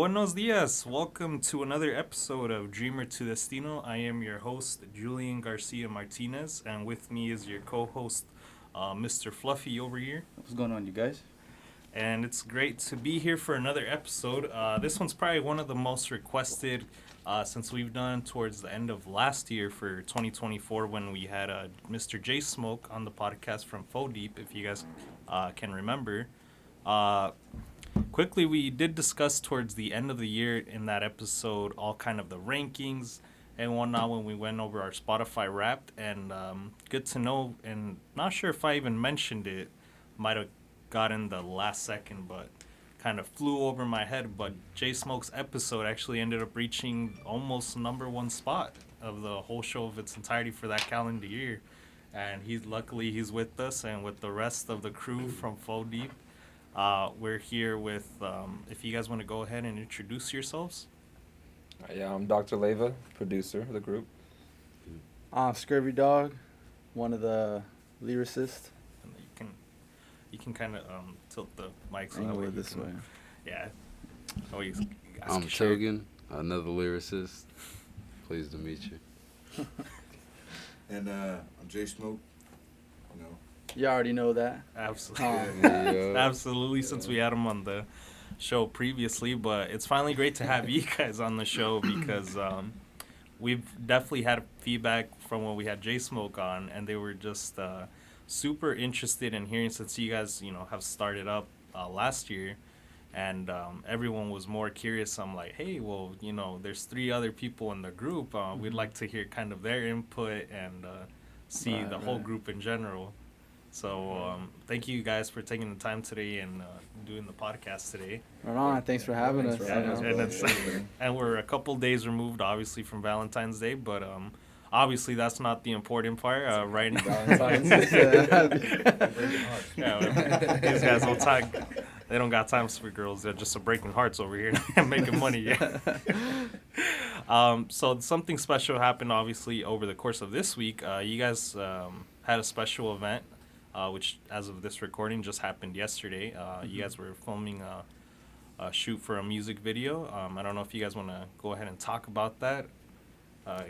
Buenos dias. Welcome to another episode of Dreamer to Destino. I am your host, Julian Garcia Martinez, and with me is your co host, Mr. Fluffy over here. What's going on, you guys? And it's great to be here for another episode. This one's probably one of the most requested since we've done towards the end of last year for 2024 when we had Mr. J Smoke on the podcast from Faux Deep, if you guys can remember. Quickly, we did discuss towards the end of the year in that episode all kind of the rankings and whatnot when we went over our Spotify Wrapped. And good to know, and not sure if I even mentioned it, might have gotten the last second, but kind of flew over my head. But J Smoke's episode actually ended up reaching almost number one spot of the whole show of its entirety for that calendar year. And luckily he's with us and with the rest of the crew from Faux Deep. We're here with, if you guys want to go ahead and introduce yourselves. Yeah, I'm Dr. Leva, producer of the group. I'm Scurvy Dog, one of the lyricists. And you can kind of tilt the mic so that Angle way it this way. Yeah. Oh, you guys I'm can share. Togan, another lyricist. Pleased to meet you. And I'm Jay Smoke. You know, You already know that. Absolutely. Yeah. Absolutely, since we had him on the show previously, but it's finally great to have you guys on the show because we've definitely had feedback from when we had J Smoke on, and they were just super interested in hearing since you guys, have started up last year, and everyone was more curious. I'm like, hey, well, there's 3 other people in the group. We'd like to hear kind of their input and see the whole group in general. So thank you guys for taking the time today and doing the podcast today. Right on. Thanks for having us. Thanks for having us, And, bro. it's, and we're a couple days removed, obviously, from Valentine's Day, but obviously that's not the important part right now. Valentine's. Yeah, these guys don't talk. They don't got time for girls. They're just breaking hearts over here and making money. Yeah. So something special happened, obviously, over the course of this week. You guys had a special event, which, as of this recording, just happened yesterday. You guys were filming a shoot for a music video. I don't know if you guys want to go ahead and talk about that,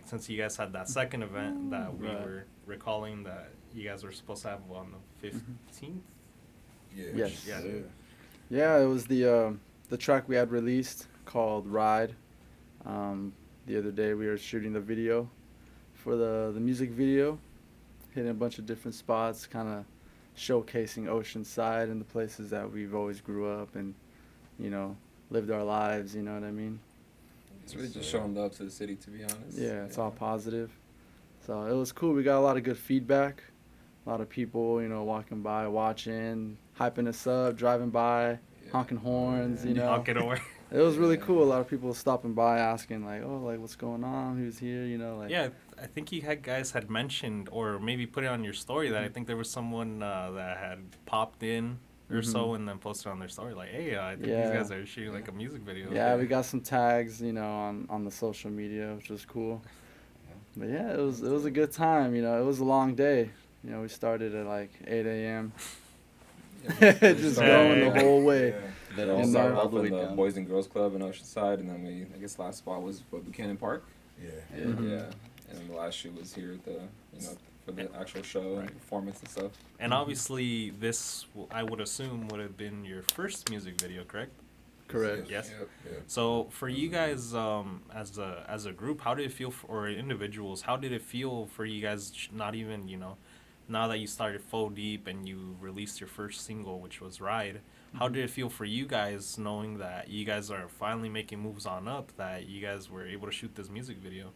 since you guys had that second event that we were recalling that you guys were supposed to have on the 15th. yeah. Yes. Yeah. Yeah, it was the track we had released called Ride. The other day we were shooting the video for the music video, hitting a bunch of different spots, kind of showcasing Oceanside and the places that we've always grew up and, lived our lives, you know what I mean? It's really just showing love to the city, to be honest. Yeah, it's all positive. So it was cool. We got a lot of good feedback. A lot of people, walking by, watching, hyping us up, driving by, Yeah. honking horns, Knock it over. It was really cool. A lot of people stopping by asking, what's going on? Who's here? Yeah, I think you guys had mentioned or maybe put it on your story that I think there was someone that had popped in or so and then posted on their story like, hey, I think these Yeah. guys are shooting like a music video. Yeah, we got some tags, on the social media, which was cool. But yeah, it was a good time. It was a long day. We started at like 8 a.m. Just going the whole way. Yeah. Then And we started then off all the in way the down. Boys and Girls Club in Oceanside, and then last spot was Buchanan Park. Yeah. Mhm. Yeah. And then the last shoot was here at the, for the actual show and performance and stuff. And obviously this, I would assume, would have been your first music video, correct? Correct. Yes. Yep. Yeah. So for you guys, as a group, how did it feel or individuals? How did it feel for you guys? Not even now that you started Faux Deep and you released your first single, which was Ride. How did it feel for you guys knowing that you guys are finally making moves on up? That you guys were able to shoot this music video.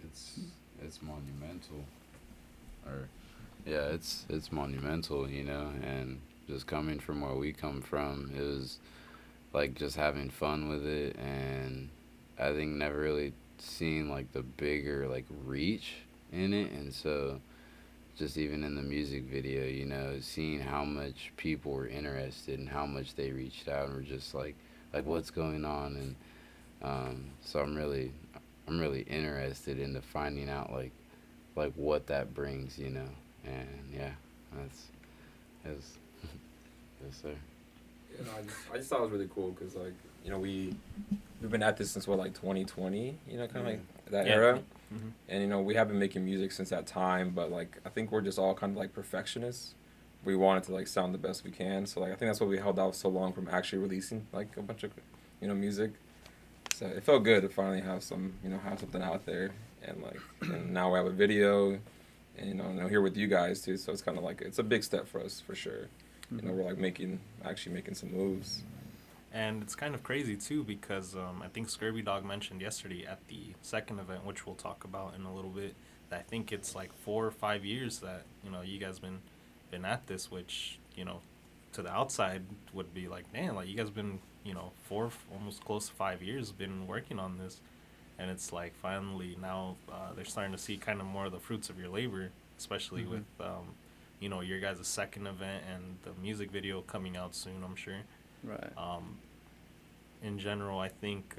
It's monumental. It's monumental, and just coming from where we come from, it was like just having fun with it, and I think never really seen like the bigger like reach in it, and so just even in the music video, seeing how much people were interested and how much they reached out and were just like what's going on, and so I'm really interested into finding out like what that brings, and yeah, that's yes, yes sir. You know, I just thought it was really cool because, like, you know, we've been at this since what, like 2020, you know, kind of like that Yeah. era. Mhm. And, you know, we have been making music since that time, but, like, I think we're just all kind of like perfectionists. We wanted to, like, sound the best we can. So, like, I think that's why we held out so long from actually releasing, like, a bunch of, you know, music. So it felt good to finally have have something out there. And, like, and now we have a video and, you know, here with you guys, too. So it's kind of like, it's a big step for us, for sure. You know, we're, like, actually making some moves. And it's kind of crazy too because I think Scurvy Dog mentioned yesterday at the second event, which we'll talk about in a little bit, that I think it's like 4 or 5 years that you guys been at this, which to the outside would be like, damn, like you guys been 4 almost close to 5 years been working on this, and it's like finally now they're starting to see kind of more of the fruits of your labor, especially with your guys' second event and the music video coming out soon, I'm sure. Right. In general, I think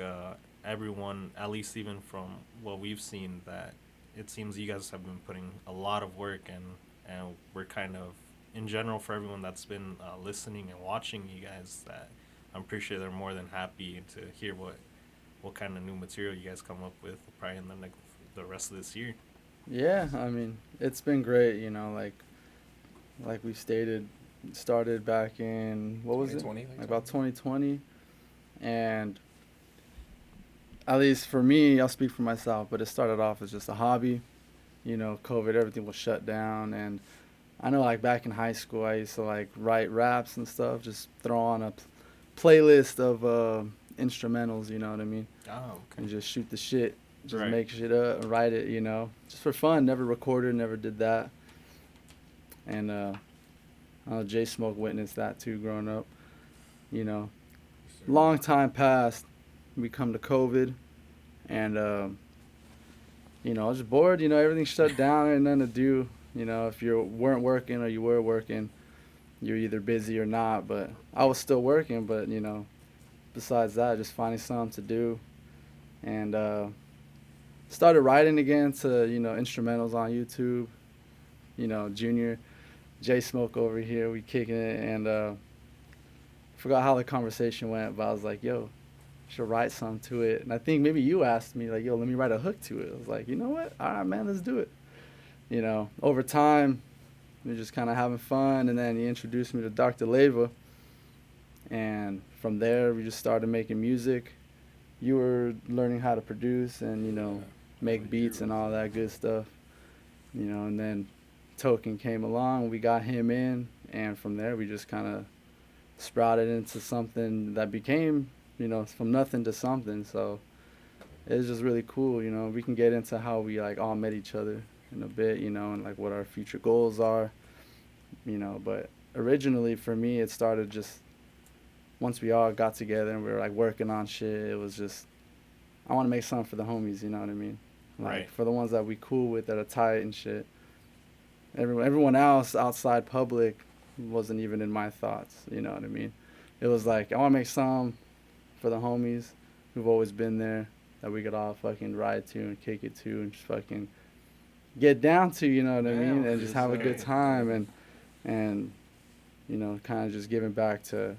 everyone, at least even from what we've seen, that it seems you guys have been putting a lot of work, and we're kind of, in general, for everyone that's been listening and watching you guys, that I'm pretty sure they're more than happy to hear what kind of new material you guys come up with probably in the rest of this year. Yeah, I mean, it's been great, like we stated, started back in, what was it? 2020, Like about 2020. And at least for me, I'll speak for myself, but it started off as just a hobby. COVID, everything was shut down. And I know, like, back in high school, I used to, like, write raps and stuff, just throw on a playlist of instrumentals, you know what I mean? Oh, okay. And just shoot the shit, just Right. make shit up and write it, just for fun. Never recorded, never did that. And I know Jay Smoke witnessed that too growing up. Long time passed. We come to COVID, and I was just bored. Everything shut down, and nothing to do. If you weren't working or you were working, you're either busy or not. But I was still working. But besides that, just finding something to do, and started writing again to instrumentals on YouTube. Junior, Jay Smoke over here, we kicking it, and forgot how the conversation went, but I was like, yo, should write something to it. And I think maybe you asked me, like, yo, let me write a hook to it. I was like, you know what? All right, man, let's do it. Over time, we were just kind of having fun, and then he introduced me to Dr. Leva. And from there, we just started making music. You were learning how to produce and, make beats and all that good stuff. And then Token came along, we got him in, and from there, we just kind of sprouted into something that became, from nothing to something. So it was just really cool. We can get into how we like all met each other in a bit, and like what our future goals are, but originally for me, it started just once we all got together and we were like working on shit. It was just, I want to make something for the homies, you know what I mean? Like, Right. for the ones that we cool with, that are tight and shit. Everyone else outside public wasn't even in my thoughts, you know what I mean? It was like, I want to make some for the homies who've always been there, that we could all fucking ride to and kick it to and just fucking get down to, you know what I mean? And just have a good time and kind of just giving back to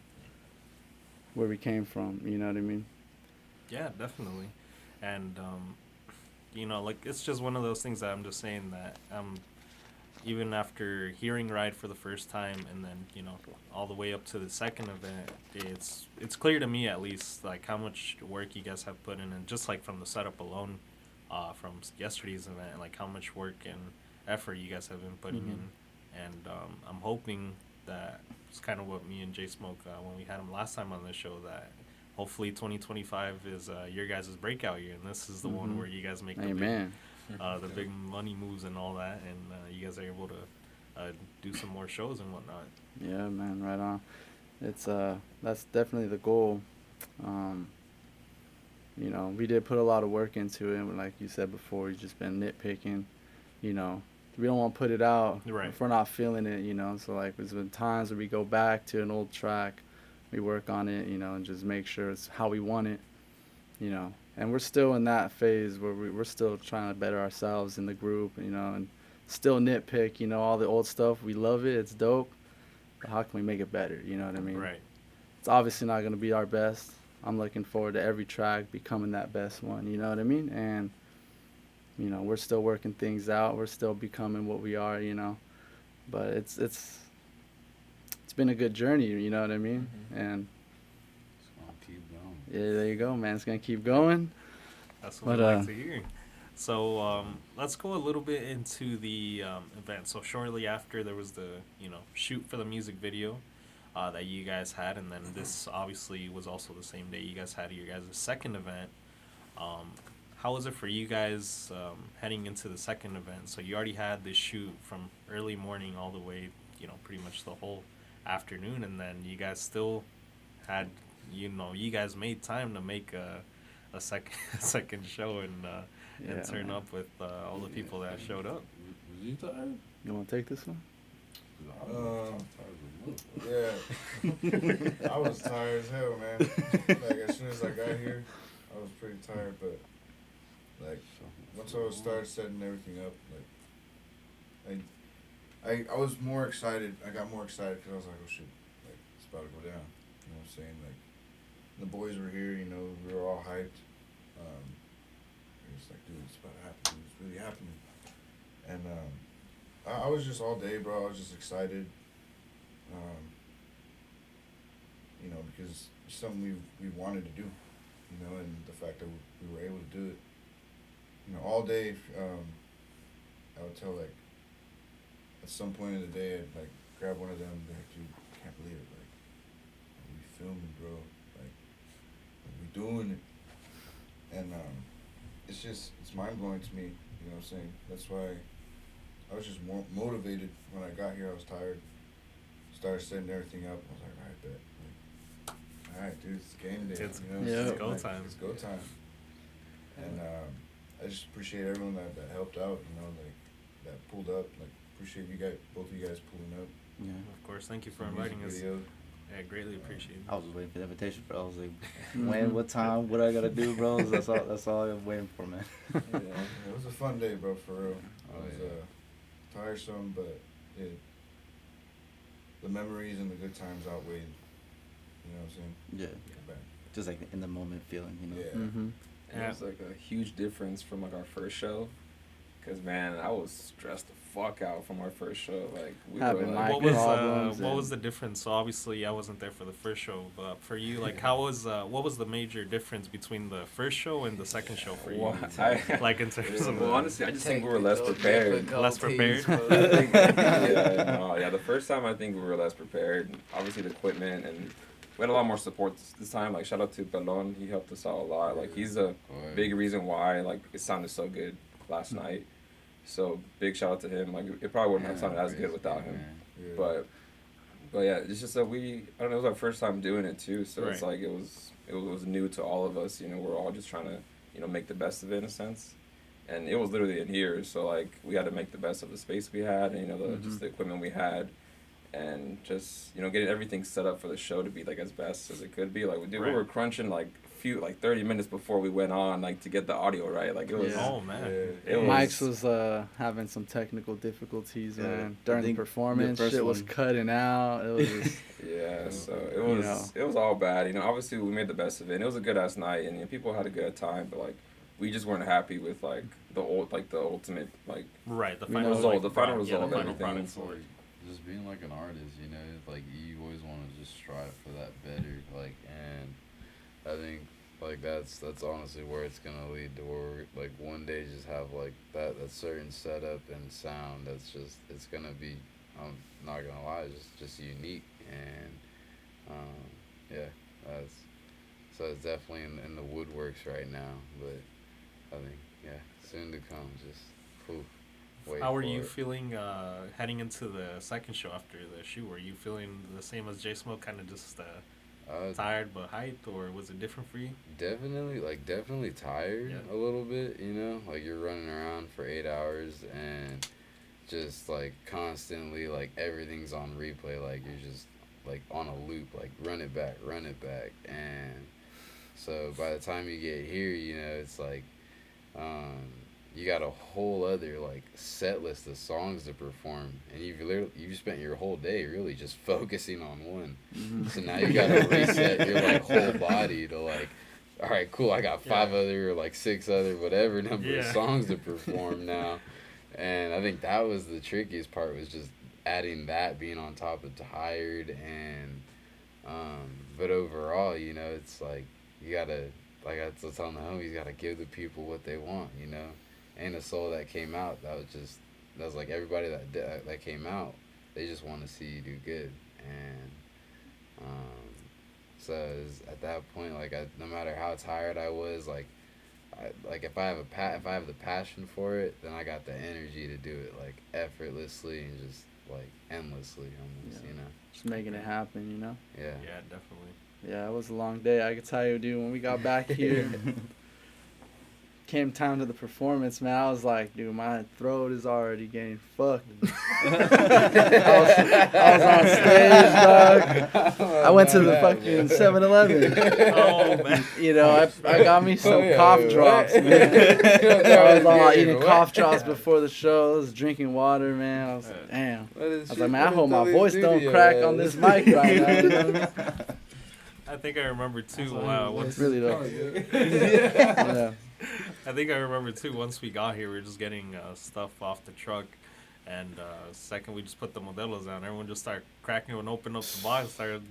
where we came from, you know what I mean? Yeah, definitely. And like, it's just one of those things that I'm just saying that even after hearing Ride for the first time, and then all the way up to the second event, it's clear to me, at least, like how much work you guys have put in, and just like from the setup alone, from yesterday's event, like how much work and effort you guys have been putting in. And I'm hoping that it's kind of what me and Jay Smoke, when we had him last time on the show, that hopefully 2025 is your guys' breakout year, and this is the one where you guys make Amen. the big money moves and all that, and you guys are able to do some more shows and whatnot. Yeah, man, right on. It's that's definitely the goal. We did put a lot of work into it, and like you said before, we've just been nitpicking. We don't want to put it out Right. if we're not feeling it. So like, there's been times where we go back to an old track, we work on it, and just make sure it's how we want it. And we're still in that phase where we're still trying to better ourselves in the group, and still nitpick, all the old stuff. We love it, it's dope, but how can we make it better? You know what I mean? Right. it's obviously not gonna be our best. I'm looking forward to every track becoming that best one. You know what I mean? And we're still working things out. We're still becoming what we are. But it's been a good journey. You know what I mean? And Just gonna keep going. yeah, there you go, man. It's gonna keep going. That's what But, I like to hear. So let's go a little bit into the event. So shortly after, there was the shoot for the music video that you guys had, and then this obviously was also the same day you guys had your guys' second event. How was it for you guys heading into the second event? So you already had this shoot from early morning all the way, pretty much the whole afternoon, and then you guys still had, you guys made time to make a second a second show and Yeah, turn man. up with all the people that showed up. Was you tired? You want to take this one? Yeah. I was tired as hell, man. Like, as soon as I got here, I was pretty tired, but, like, once I started setting everything up, like, I was more excited. I got more excited because I was like, oh, shit, like, it's about to go down. You know what I'm saying? Like, the boys were here, we were all hyped. It was like, dude, it's about to happen. Dude, it's really happening. And, I was just all day, bro. I was just excited. Because it's something we wanted to do, and the fact that we were able to do it, all day. I would tell, like, at some point in the day, I'd like grab one of them and be like, dude, I can't believe it, like, we filming, bro, like we doing it, and it's mind blowing to me. You know what I'm saying? That's why I was just more motivated when I got here. I was tired. Started setting everything up. I was like, alright, bet. Like, alright, dude, it's game day. It's Yeah. go Like, time. It's go time. And I just appreciate everyone that helped out. Like that pulled up. Like, appreciate you guys, both of you guys pulling up. Yeah. Of course, thank you for The inviting music us. video. I greatly appreciate it. I was just waiting for the invitation, bro. I was like, Mhm. when, what time, what I gotta do, bro? That's all I'm waiting for, man. Yeah. It was a fun day, bro, for real. Oh, It was yeah. tiresome, but the memories and the good times outweighed. You know what I'm saying? Yeah, Come back. just like in the moment feeling, Yeah. Mm-hmm. And it was like a huge difference from like our first show, cause man, I was stressed the fuck out from our first show. Like we Having were mic like, problems What was and- the difference? So obviously I wasn't there for the first show, but for you, like, what was the major difference between the first show and the second show for you? well, Like in terms of well, honestly, I just think we were less prepared. Less prepared? I think, yeah, the first time I think we were less prepared. Obviously, the equipment, and we had a lot more support this time. Like, shout out to Pelon, he helped us out a lot. Like, he's a big reason why like it sounded so good last night. So big shout out to him. Like, it probably wouldn't have sounded as good without him. Yeah. But yeah, it's just that I don't know, it was our first time doing it too. So it's Right. like it was new to all of us. We're all just trying to make the best of it in a sense. And it was literally in here, so like we had to make the best of the space we had, and just the equipment we had, and just getting everything set up for the show to be like as best as it could be. Like we Right. were crunching like 30 minutes before we went on, like to get the audio right. Like it was. Yeah. Oh man. It was- Mike's was having some technical difficulties, Yeah. man. I During the think performance, the first shit was one- cutting out. It was just, Yeah, so it You was know. it was all bad. Obviously we made the best of it. And it was a good ass night, and people had a good time. But like, we just weren't happy with like the ultimate like. Right. The We final know- Result, like, the final product- result yeah, of the final everything. product It's for it. like just being like an artist, like you always want to just strive for that better, like, and I think like that's honestly where it's gonna lead to, where like one day just have like that certain setup and sound that's just, it's gonna be, I'm not gonna lie, just unique, and yeah, that's, so it's definitely in the woodworks right now, but I think soon to come, just cool. Wait How were for you it. feeling heading into the second show after the shoot? Were you feeling the same as J Smoke, kind of just tired but hyped, or was it different for you? Definitely tired Yeah. a little bit, like you're running around for 8 hours and just like constantly like everything's on replay, like you're just like on a loop, like run it back, and so by the time you get here, it's like you got a whole other like set list of songs to perform, and you've spent your whole day really just focusing on one. So now you gotta reset your like whole body to like, all right, cool. I got 5 other or like 6 other whatever number of songs to perform now, and I think that was the trickiest part, was just adding that, being on top of Tired, and but overall, you know, it's like you gotta, like I was telling the homies, you gotta give the people what they want, you know. And the Soul that came out, that was like everybody that came out, they just want to see you do good, and so it was at that point, like no matter how tired I was, like if I have the passion for it, then I got the energy to do it like effortlessly and just like endlessly almost, you know. Just making it happen, you know. Yeah. Yeah, definitely. Yeah, it was a long day. I could tell you, dude, when we got back here, came time to the performance, man, I was like, dude, my throat is already getting fucked. I was on stage, dog. I went to the fucking 7-Eleven. Oh, man. You know, I got me some cough drops, man. I was all eating cough drops before the show. I was drinking water, man. I was like, damn. I was like, man, I hope my voice don't crack on this mic right now. You know what I mean? I think I remember too. It's really though. Yeah. Yeah. I think I remember too. Once we got here, we were just getting stuff off the truck, and second we just put the Modelos down. Everyone just started cracking and opened up the box. Started.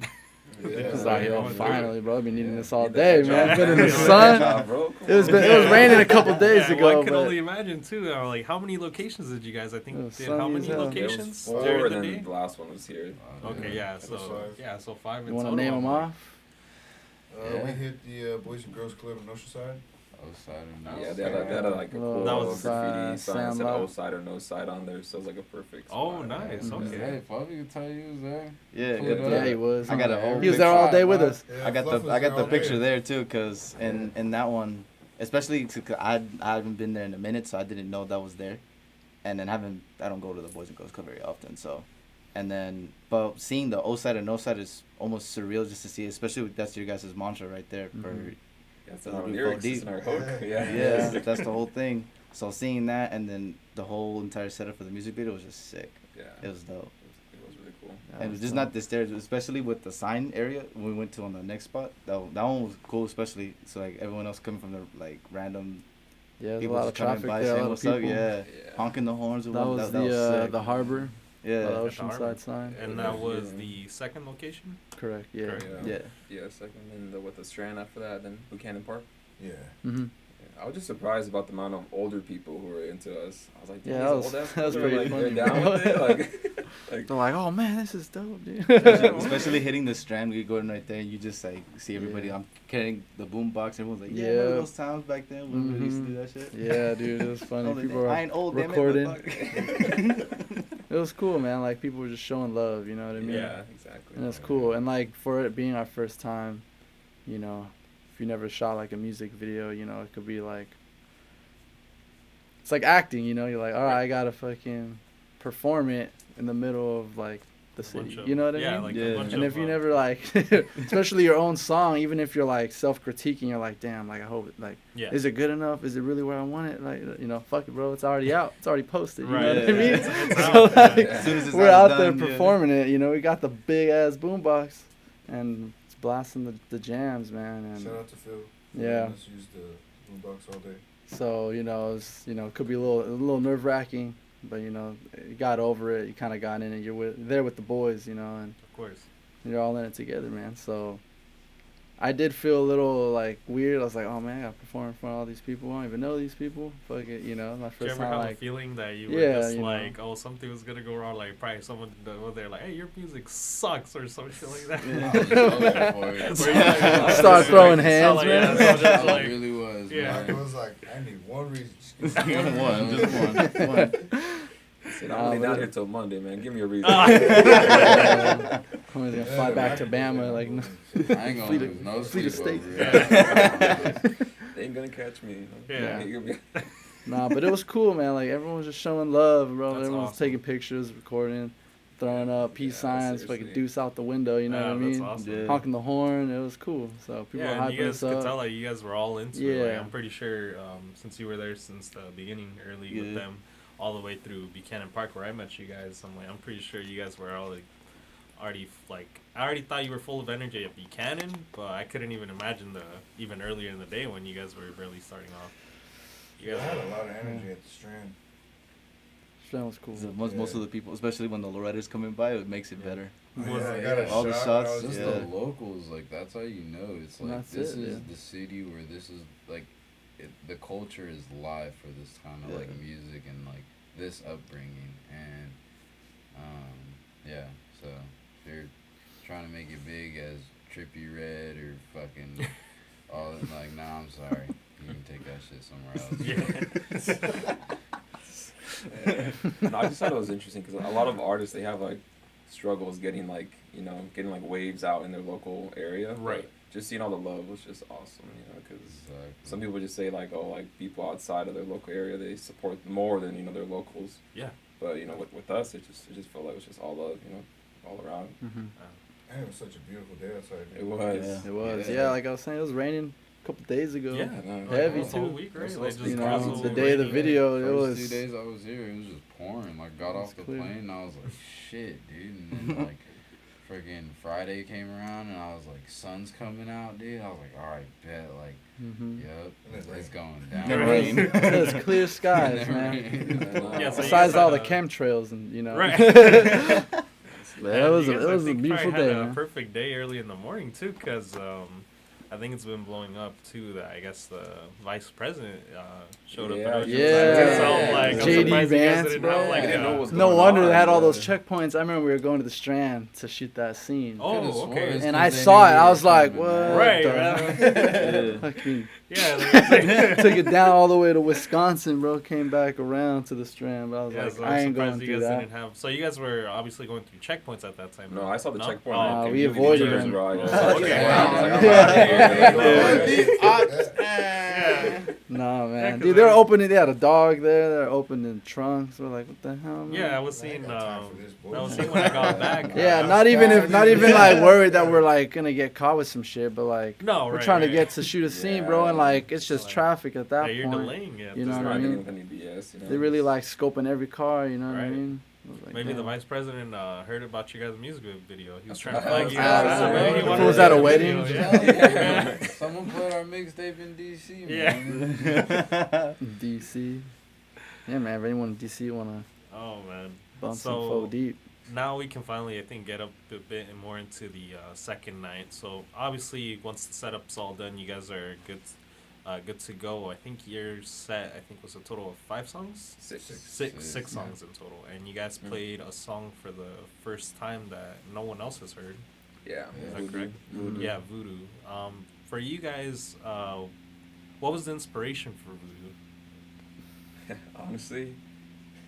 It's like, yo, going through finally, bro. I've been needing this all Need day, that man. job. Been in the Need that sun. job, bro. It was raining a couple days Yeah, ago. well, I can but only imagine too. Like, how many locations did you guys? I think It was did sunny how as many hell. locations Four, during and the then day? the last one was here. Okay, yeah. That So was 5. 5 in You want to total. name I'm them like, off? Yeah. We hit the Boys and Girls Club in Oceanside. Yeah, they had like a cool That was, graffiti sign that said Sandlot. "O side" or "No side" on there, so it was like a perfect. Oh, spot. nice. Mhm. Okay. Hey, Fluffy could tell you was there. Yeah, Pull it yeah, up. Yeah, he was. I got a whole He was there all day with us. Yeah, I got Fluff the was I got there the all picture day. there too, cause in that one, especially cause I haven't been there in a minute, so I didn't know that was there, and then I don't go to the Boys and Girls Club very often, so, and then but seeing the O side and No side is almost surreal just to see, especially with, that's your guys' mantra right there for. Mhm. Yeah, it's So in our we lyrics, go it's deep. in our hook. Yeah, Yeah, that's the whole thing. So seeing that and then the whole entire setup for the music video was just sick. Yeah, It was dope. it was really cool. That And was just dope. not the stairs, especially with the sign area when we went to on the next spot. That one was cool, especially so like everyone else coming from the like random Yeah, there's a people lot of just coming traffic by there. A saying lot of what's up, people. yeah, Yeah. honking the horns. That was the harbor, yeah. the At the harbor. Oceanside sign. And that was the second location. Correct. Yeah. Correct. Yeah. Yeah, second, and with the Strand after that, then Buchanan Park. Yeah. Mm-hmm. Yeah, I was just surprised about the amount of older people who were into us. I was like, Yeah, "These that was- old ass that was people are, pretty like, funny, they're down bro. with it." Like, They're like, oh man, this is dope, dude. Especially hitting the Strand, we go in right there, and you just like see everybody. Yeah. I'm carrying the boom box. Everyone's like, yeah, Yeah. remember those times back then when we used to do that shit. Yeah, dude, it was funny. Older People day. were I ain't old, damn it, recording. but fuck. It was cool, man. Like people were just showing love. You know what I mean? yeah, exactly. And that's cool. And like for it being our first time, you know, if you never shot like a music video, you know, it could be like, it's like acting, you know. You're like, all right, I gotta fucking perform it in the middle of like the Bunch city. of- You know what I yeah, mean? like Yeah. a bunch And of, if you never like, especially your own song, even if you're like self-critiquing, you're like, damn, like I hope, like, yeah. is it good enough? Is it really where I want it? Like, you know, fuck it, bro. It's already out. It's already posted. You Right, know what I yeah. mean? It's So out, like, yeah. As soon as it's we're out there done, yeah. performing it. You know, we got the big ass boombox, and it's blasting the jams, man. And Shout out to Phil. Yeah. Let's use the boombox all day. so you know, it's, you know, it could be a little nerve wracking, but you know, you got over it. You kind of got in it. You're there with the boys, you know, and Of course. you're all in it together, man. So I did feel a little like weird. I was like, oh man, I got to perform in front of all these people. I don't even know these people. Fuck it, you know, my Do you first ever time have like. a feeling that you were Yeah, just you know. like, oh, something was gonna go wrong? Like, probably someone was there, like, hey, your music sucks, or some shit like that. Where you like, Start throwing like, hands, like, man. yeah, so just It like, really was. Yeah. Like, man. it was like, I need one reason. One, just one. Said, I'm only but down it- here till Monday, man. Give me a reason. I'm gonna fly back to man. Bama, like. No. I ain't gonna Fleet lose no Fleet of sleep State. over it. They ain't gonna catch me. You know? Yeah. You'll be- Nah, but it was cool, man. Like everyone was just showing love, bro. That's Everyone was awesome. taking pictures, recording. throwing up peace Yeah, signs, seriously. fucking deuce out the window. You know what I That's mean? awesome. Yeah. Honking the horn. It was cool. So people Yeah, were and hyping you guys us could up. tell like you guys were all into it. Like, Yeah. I'm pretty sure since you were there since the beginning, early with Yeah. them, all the way through Buchanan Park where I met you guys. I'm pretty sure you guys were all like already like I already thought you were full of energy at Buchanan, but I couldn't even imagine even earlier in the day when you guys were really starting off. You I guys had were, a lot of energy at the Strand. That was cool. So most of the people, especially when the Loretta's coming by, it makes it better. I got a All the shot shots, when I was Just yeah. the locals, like that's how you know. It's like That's this it, is yeah. the city where this is like, the culture is live for this kind of like Yeah. music and like this upbringing and, yeah. So if you're trying to make it big as Trippie Redd or fucking all that, like, nah, I'm sorry, you can take that shit somewhere else. yeah. No, I just thought it was interesting because a lot of artists they have like struggles getting like waves out in their local area. Right. But just seeing all the love was just awesome, because Exactly. some people just say like, oh, like people outside of their local area they support more than their locals. Yeah. But with us, it just felt like it was just all love, all around. Mm-hmm. And it was such a beautiful day outside. It was. Yeah. It was. Yeah. Yeah, like I was saying, it was raining a couple days ago. Yeah. No, Heavy, It's a whole too. week, right? It's Like, supposed to just be You know, crazy. the day of the raining. video, it First was. 2 days I was here, it was just pouring. Like, got off the clear. plane, and I was like, shit, dude. And then, like, freaking Friday came around, and I was like, sun's coming out, dude. I was like, all right, bet. Like, Mm-hmm. yep, And it it's rained. going down. It rained. It was clear skies, It man. rained. Yeah, so you Besides guys all had the a- chemtrails and Right. But it was You a, guys, it I was a think, beautiful probably day, had a man. perfect day early in the morning too, because I think it's been blowing up too. That I guess the vice president showed up. Yeah. At Oceanside. Yeah. So, like, I'm JD surprised you guys Vance, didn't bro. have, like, We didn't know what was No going wonder they on, had all but- those checkpoints. I remember we were going to the Strand to shoot that scene. Oh, Could've swore okay. it's And 'cause I they saw knew it. we I were was like, coming, what? man. Right, the- Yeah. Fucking Yeah. took it down all the way to Wisconsin, bro. Came back around to the Strand, but I was Yeah, like, so I I'm ain't surprised going you through guys that. didn't have. So you guys were obviously going through checkpoints at that time. No, I saw the checkpoint. Oh, like, okay. we immediately avoided years, them. bro. Yeah, I Oh, saw the okay. checkpoint. Wow. I was like, I'm outta here. Yeah. Nah, Yeah, man. 'cause Dude, they were I- opening. They had a dog there. They're opening trunks. We're like, what the hell, man? Yeah, I was I ain't seeing. got time for this I was bullshit. seeing when I got back. Yeah, uh, not even like worried that we're like gonna get caught with some shit, but like No, we're right, trying to right. get to shoot a scene, bro, and Yeah. like it's just Like, traffic at that Yeah, you're point. delaying it. You know Just what not I getting mean? with any BS, They really like scoping every car, you know what I Right. mean? I was like, Maybe the damn. vice president heard about you guys' music video. He was That's trying to what flag I you was guys asking, out, man. man. He If it wanted was to at a do wedding? video, Yeah. Someone put our mixtape in DC, Yeah. man. DC. Yeah, man. If anyone in DC wanna Oh man. bump some So- faux deep. Now we can finally, I think, get up a bit more into the second night. So obviously, once the setup's all done, you guys are good to go. I think your set, was a total of 5 songs. Six. Six Yeah. songs in total, and you guys Mm. played a song for the first time that no one else has heard. Yeah. Is that correct? Voodoo. Yeah, Voodoo. For you guys, what was the inspiration for Voodoo? Honestly,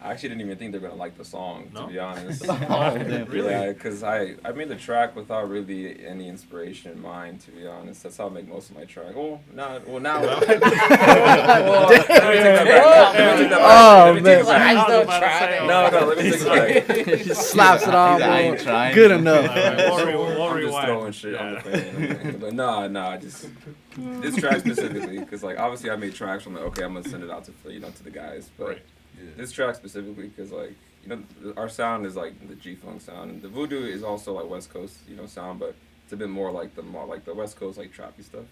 I actually didn't even think they're gonna like the song. No? To be honest. damn. Really? Yeah, because I made the track without really any inspiration in mind. To be honest, that's how I make most of my track. Well, now. Well, let me take that back. Let me take that back. Oh, Let me take it man. back. I was about to say, No, let me take it back. He slaps it on, He's like, I ain't bro. trying. Good enough. We'll I'm just rewind. throwing shit on the thing. But no, just this track specifically, because like obviously I made tracks from like, okay, I'm gonna send it out to to the guys, but Right. this track specifically, because like our sound is like the G-Funk sound, and the Voodoo is also like West Coast sound, but it's a bit more like the West Coast like trappy stuff.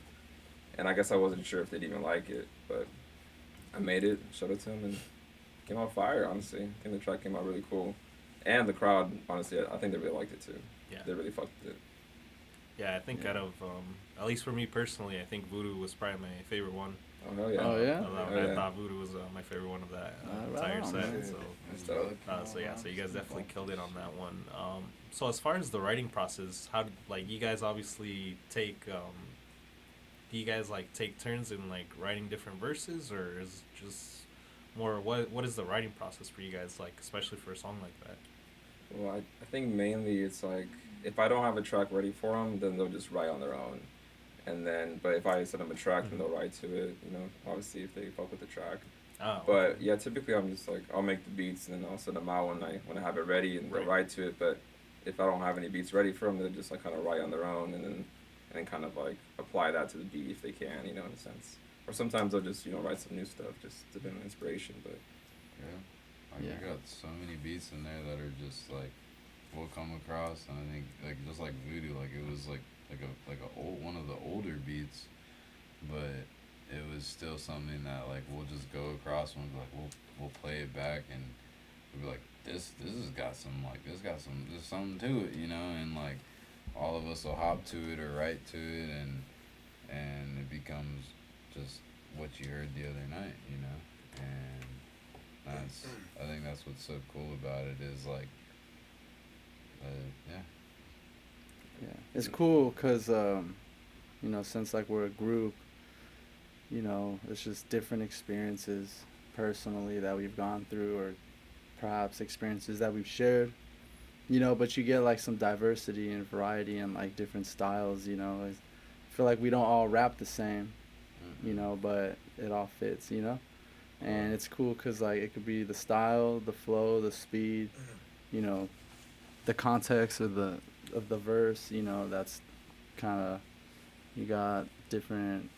And I guess I wasn't sure if they'd even like it, but I made it, showed it to them, and it came out fire. Honestly, I think the track came out really cool, and the crowd, honestly, I think they really liked it too. Yeah. They really fucked with it. Yeah, I think out of at least for me personally, I think Voodoo was probably my favorite one. Oh hell yeah! Oh, yeah? I thought Voodoo was my favorite one of that Right entire on, set. man. So. That's dope. So you guys definitely killed it on that one. So as far as the writing process, how did, like, you guys obviously take do you guys like take turns in like writing different verses, or is it just more what is the writing process for you guys, like, especially for a song like that? Well, I think mainly it's like if I don't have a track ready for them, then they'll just write on their own. And then, but if I send them a track, then they'll write to it. Obviously if they fuck with the track. Oh, But okay. yeah, typically I'm just like I'll make the beats and then I'll send them out when I have it ready and they'll Right. write to it. But if I don't have any beats ready for them, they'll just like kind of write on their own and then kind of like apply that to the beat if they can, in a sense. Or sometimes they'll just write some new stuff, just depending on inspiration. But Yeah. Like Yeah. we got so many beats in there that are just like we'll come across, and I think like just like Voodoo, like it was like a old one of the older beats, but it was still something that like we'll just go across and we'll be like we'll play it back and we'll be like this has got some like there's something to it, and like all of us will hop to it or write to it and it becomes just what you heard the other night, and that's I think that's what's so cool about it is like yeah. Yeah, it's cool because since like we're a group, it's just different experiences personally that we've gone through, or perhaps experiences that we've shared. But you get like some diversity and variety and like different styles. I feel like we don't all rap the same, but it all fits. And it's cool because like it could be the style, the flow, the speed, you know, the context of the verse. That's kind of you got different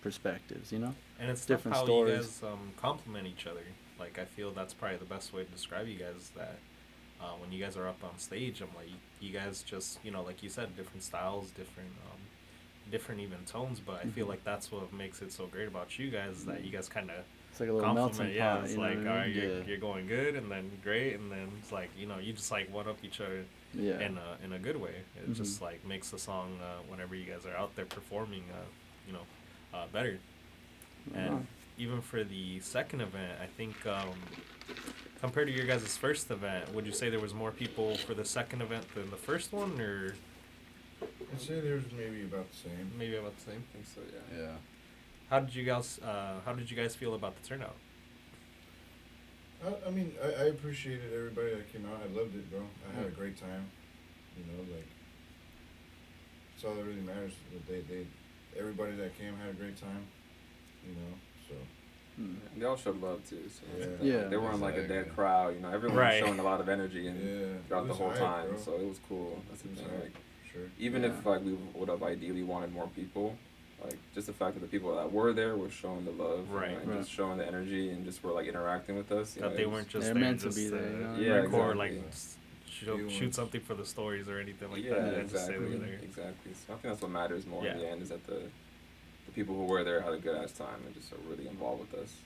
perspectives. And it's different tough how stories. you guys complement each other. Like I feel that's probably the best way to describe you guys. That when you guys are up on stage, I'm like you guys just like you said, different styles, different even tones. But I feel Mhm. like that's what makes it so great about you guys. Is that you guys kind of It's like a little compliment. melting Yeah, pot. it's You know like what all I right, mean? Yeah. you're going good, and then great, and then it's like you just like one up each other Yeah. in a good way. It Mhm. just like makes the song whenever you guys are out there performing, better. Right And on. even for the second event, I think compared to your guys' first event, would you say there was more people for the second event than the first one, or I'd say there's maybe about the same. maybe about the same? I think so, yeah. Yeah. How did you guys feel about the turnout? I mean, I appreciated everybody that came out. I loved it, bro. I had a great time. Like, that's all that really matters. That everybody that came had a great time. So. Mm. And they all showed love too. So Yeah. they weren't like a dead Exactly. crowd. Everyone Right. was showing a lot of energy and Yeah. throughout It the was whole hype, time. bro. So it was cool. That's the It was thing. hype, Like sure. even if Yeah. like we would have ideally wanted more people, like just the fact that the people that were there were showing the love, Right. and Right. just showing the energy and just were like interacting with us. That it they was- weren't just They're there meant to just be there, you know? Yeah, record exactly. like shoot Feelings. something for the stories or anything like yeah, that. Just say exactly, they were there. exactly. So I think that's what matters more in Yeah. the end is that the people who were there had a good ass time and just are really involved with us.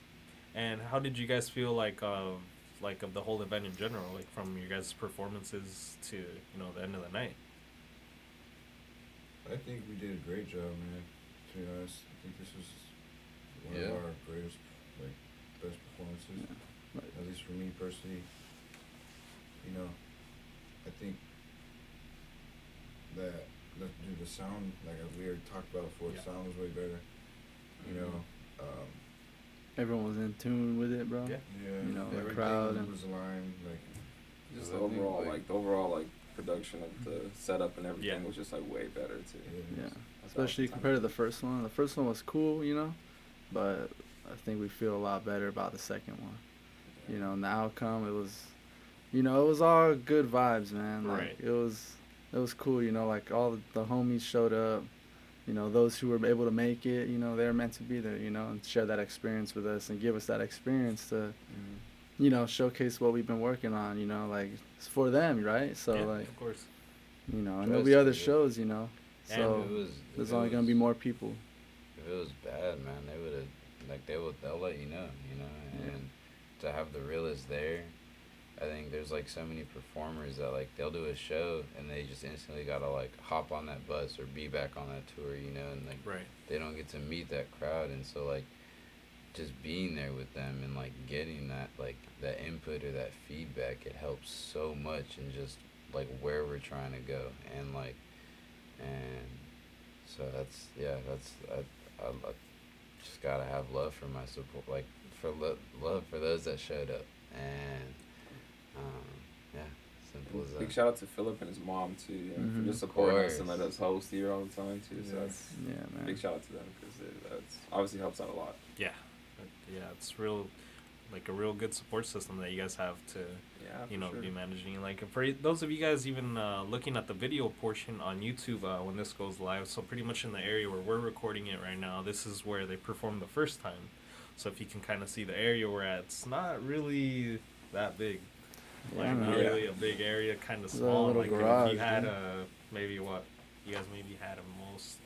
And how did you guys feel like of the whole event in general, like from your guys' performances to the end of the night? I think we did a great job, man. To be honest, I think this was one Yeah. of our greatest, like, best performances. Yeah. Right. At least for me personally. I think that the sound, like we already talked about before, Yeah. the sound was way better. Everyone was in tune with it, bro. Yeah. Yeah, The everything crowd and was aligned. Like, Just I the think, overall production of the setup and everything Yeah. was just like way better too. Yeah. That's Especially all the time. compared to the first one. The first one was cool, but I think we feel a lot better about the second one. And the outcome, it was all good vibes, man. Like, Right. it was cool, like all the homies showed up, those who were able to make it, they were meant to be there, and share that experience with us and give us that experience to, showcase what we've been working on, like it's for them, right? So Yeah, like, of course. and Trust there'll be other me. shows, so If it was, there's if it only gonna was- be more people. If it was bad, man, they would have they'll let you know, and to have the realist there, I think there's like so many performers that like they'll do a show and they just instantly gotta like hop on that bus or be back on that tour, and like Right. they don't get to meet that crowd, and so like just being there with them and like getting that input or that feedback, it helps so much in just like where we're trying to go, and so I just gotta have love for my support, like for love for those that showed up, and yeah, simple as Big that. shout out to Philip and his mom too, for Mhm. just supporting us and course. let us host here all the time too. So Yeah. that's Yeah, man. big shout out to them because that's obviously helps out a lot. Yeah, yeah, it's real like a real good support system that you guys have to, Yeah, you for know, sure. be managing. Like for those of you guys even looking at the video portion on YouTube when this goes live, so pretty much in the area where we're recording it right now, this is where they performed the first time. So if you can kind of see the area we're at, it's not really that big. Like Yeah, not man. really a big area, kind of It's a small. little Like garage, if you had dude. maybe what you guys maybe had a most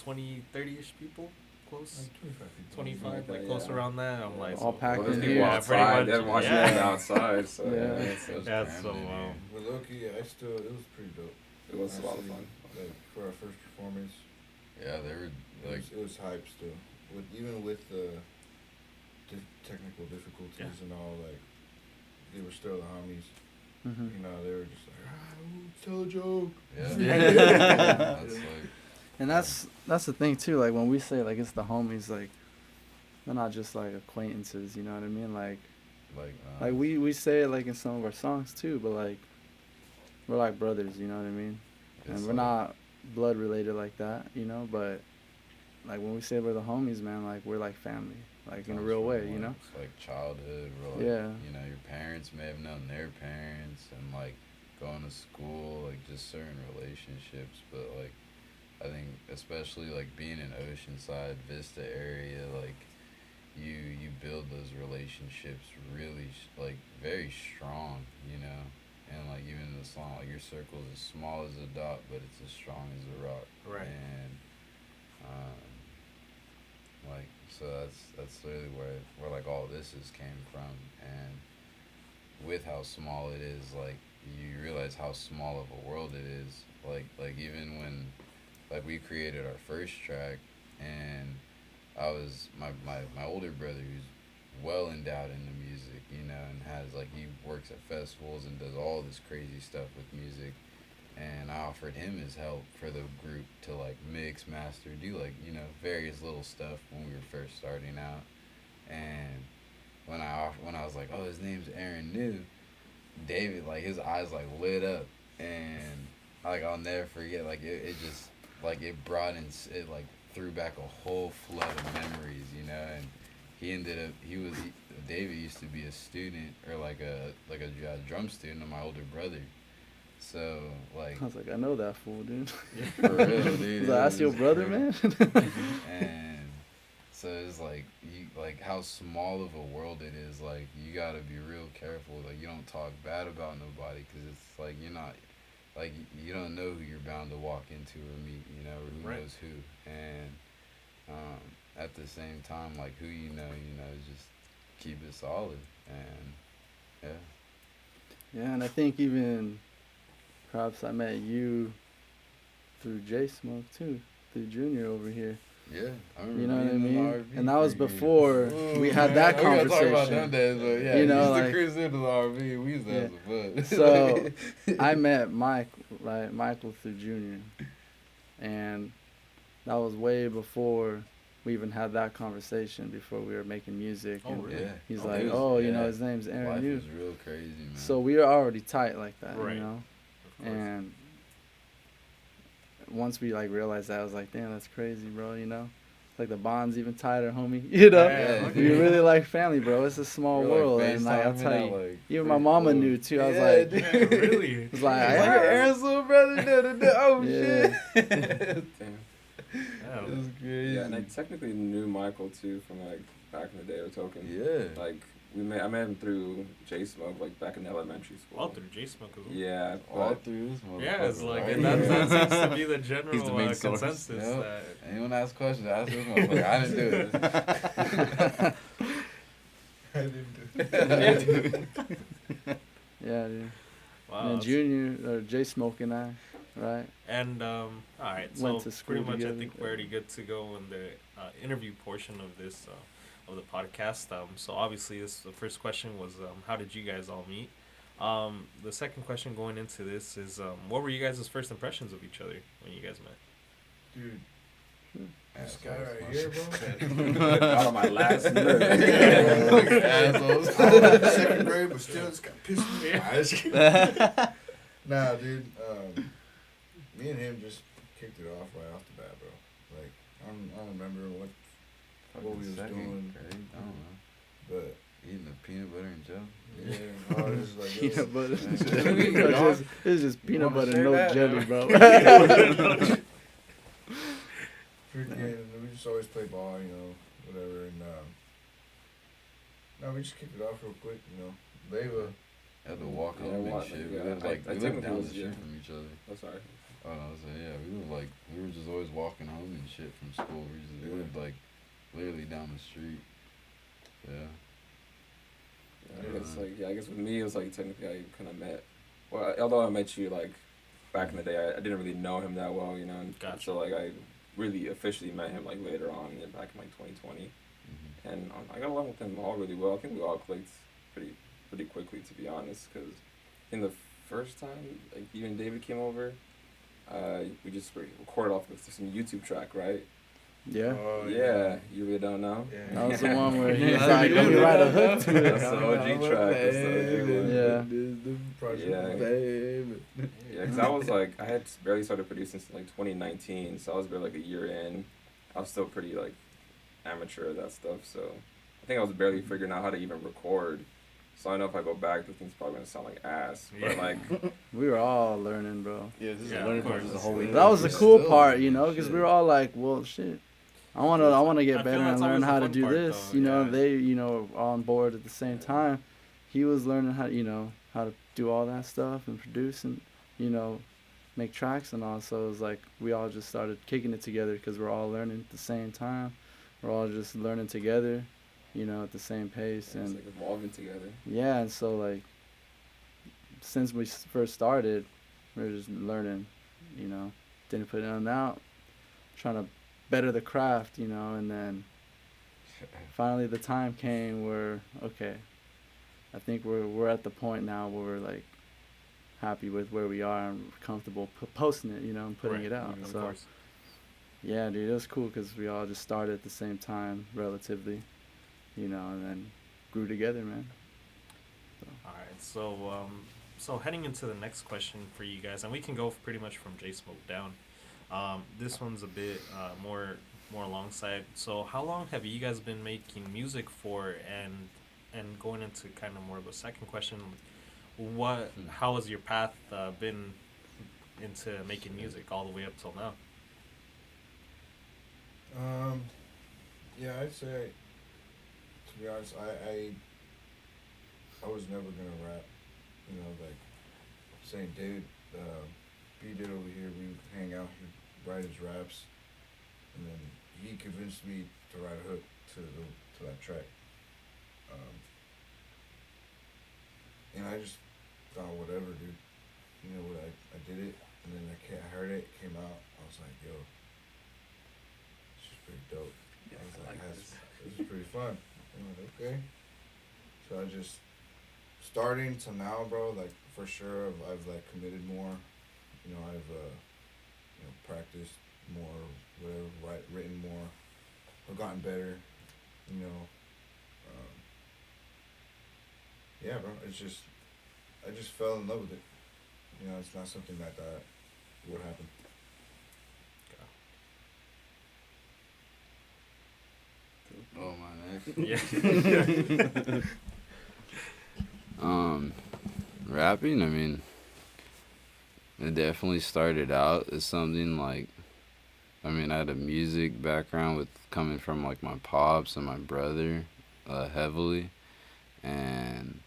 20, 30-ish people close. Like 25 people. 25, like like that, close yeah. around that. I'm like, All so- packed Well, there's in people here. Yeah, pretty outside. much, They're watching yeah. them outside. So Yeah. it's- It was Yeah, cramming so, in here. But low-key, I still, it was pretty dope. it was a lot of Honestly, fun. Like, for our first performance, Yeah, they were like, it was hype still. Even with the technical difficulties Yeah. and all, like, they were still the homies. Hmm. You know, they were just like, tell a joke. yeah. That's like, And that's the thing too. Like when we say like it's the homies, like they're not just like acquaintances. You know what I mean? Like we say it like in some of our songs too, but like we're like brothers. You know what I mean? it's And we're not blood related like that. You know, but like when we say we're the homies, man, like we're like family, like in a comes real from, way. like, You know? It's like childhood. We're like, Yeah. you know, your parents may have known their parents and like going to school, like just certain relationships. But like, I think especially like being in Oceanside, Vista area, like you build those relationships really like very strong, you know. And like even in the song, like your circle is as small as a dot, but it's as strong as a rock. Right. And like so that's literally where like all this is came from. And with how small it is, like you realize how small of a world it is. Like even when like we created our first track, and I was my older brother who's well endowed in the music, you know, and has like he works at festivals and does all this crazy stuff with music, and I offered him his help for the group to like mix, master, do like, you know, various little stuff when we were first starting out. And when I was like, oh, his name's Aaron New, David, like his eyes like lit up, and like I'll never forget, like it just like it brought in it like threw back a whole flood of memories, you know. And David used to be a student or like a drum student of my older brother. So like I was like, I know that fool, dude. for real, dude. Was like, that's your brother, man. And so it's like you like how small of a world it is. Like you gotta be real careful. Like you don't talk bad about nobody, because it's like you're not like you don't know who you're bound to walk into or meet. You know, or who Right. knows who. And at the same time, like who you know, just keep it solid. And yeah. Yeah, and I think even perhaps I met you through J Smoke too, through Junior over here. Yeah, I remember You know what I being in the mean? RV And that was for years. before we had that We gotta talk about conversation. them days, but yeah, You know, we used like- to cruise into the RV. We used to have some fun. So I met Michael through Junior, and that was way before we even had that conversation. Before we were making music, Oh, and really? Yeah. he's Oh, like, it was- "Oh, you yeah. know, his name's Aaron Life New." was real crazy, man. So we were already tight like that, Right. you know. Of course. And once we like realized that, I was like, "Damn, that's crazy, bro." You know, like the bond's even tighter, homie. You know, Yeah, we really like family, bro. It's a small We're, world, like, and like I'll FaceTiming tell out, you, like, even my pretty mama close. knew too. I was Yeah, like, dude. Yeah, really? I was like, Like, I- Aaron's little brother, oh Yeah. shit. Damn. Yeah. It was crazy. Yeah, and I technically knew Michael too from like back in the day of Token. Yeah. Like I met him through J Smoke, like back in elementary school. All through J Smoke as well. Yeah, All but through this Yeah, it's motherfucker, like right? and that seems to be the He's the general main source. consensus. Yep. That, Anyone ask questions, ask this motherfucker. I didn't do it. I didn't do it. yeah, dude. wow. And then that's- Junior or J Smoke and I, right? And all right, so Went to school pretty much together. I think we're already good to go in the interview portion of this of the podcast. So obviously, the first question was how did you guys all meet? The second question going into this is what were you guys' first impressions of each other when you guys met? Dude, this Ass guy holes. right here, bro. got on my last nerve. Assholes. I was in second grade, but still, this guy pissed me off. Nah, dude. Me and him just kicked it off right off the bat, bro. Like, I don't remember what we was Second doing. grade, I don't know. But Eating the peanut butter and jelly. yeah, I was just like, yo, Peanut butter. Dog, It's just peanut wanna butter, say no that? jelly, bro. freaking, we just always play ball, you know, whatever, and no, we just kicked it off real quick, you know. Leva, Had to walk Yeah, home and walk, shit. yeah, We lived I we lived technically down was, the street yeah. from each other. Oh, sorry. Oh, I was like, yeah, we were just always walking home and shit from school. We Yeah. lived like literally down the street. Yeah. Yeah, I guess I guess with me it was like technically I kind of met. Well, although I met you like back in the day, I didn't really know him that well, you know. And Gotcha. so like I really officially met him like later on, back in like 2020, Mm-hmm. and I got along with him all really well. I think we all clicked pretty quickly, to be honest, because in the first time like you and David came over, we just recorded off with some YouTube track, right? Yeah. oh, Yeah, you really don't know. Yeah. That was the one where he was Yeah. like, let me write a hook to That's it. the OG track. That's the OG one. Yeah. Project Yeah. Babe. Yeah, because I was like, I had barely started producing since like 2019, so I was barely like a year in. I was still pretty like amateur at that stuff, so I think I was barely figuring out how to even record. So I know if I go back, the thing's probably gonna sound like ass. But Yeah. like, We were all learning, bro. Yeah, this is Yeah, a learning of course. process the whole way. That was the Yeah. cool Still part, you learning know, because shit. we were all like, well, shit. I wanna I get feel better and that's learn always the how to fun do part, this. though, You know, yeah. they, you know, were on board at the same time. He was learning how, you know, how to do all that stuff and produce and, you know, make tracks and all. So it was like we all just started kicking it together because we're all learning at the same time. We're all just learning together, you know, at the same pace. it's And like evolving together. yeah, and so like since we first started, we were just learning, you know, didn't put it on out, trying to better the craft, you know, and then finally the time came where okay, I think we're at the point now where we're like happy with where we are and comfortable posting it, you know, and putting Right, it out. of So course. yeah, dude, it was cool because we all just started at the same time, relatively, you know, and then grew together, man. All right, so heading into the next question for you guys, and we can go pretty much from J Smoke down. This one's a bit more alongside. So how long have you guys been making music for? And going into kind of more of a second question, how has your path been into making music all the way up till now? Yeah, I'd say, to be honest, I was never gonna rap, you know, like, saying David, B did over here, we would hang out, he'd write his raps, and then he convinced me to write a hook to that track. And I just thought, whatever, dude, you know what, I did it, and then I heard it, came out, I was like, yo, this is pretty dope. Yeah, I was I like, like this is pretty fun. I'm like, okay. So I just, starting to now, bro, like, for sure, I've like, committed more. You know, I've, practiced more, whatever, written more. I've gotten better, you know. Yeah, bro, it's just, I just fell in love with it. You know, it's not something that would happen. Oh my neck. Yeah. Rapping, I mean, it definitely started out as something like, I mean, I had a music background with coming from like my pops and my brother, heavily, and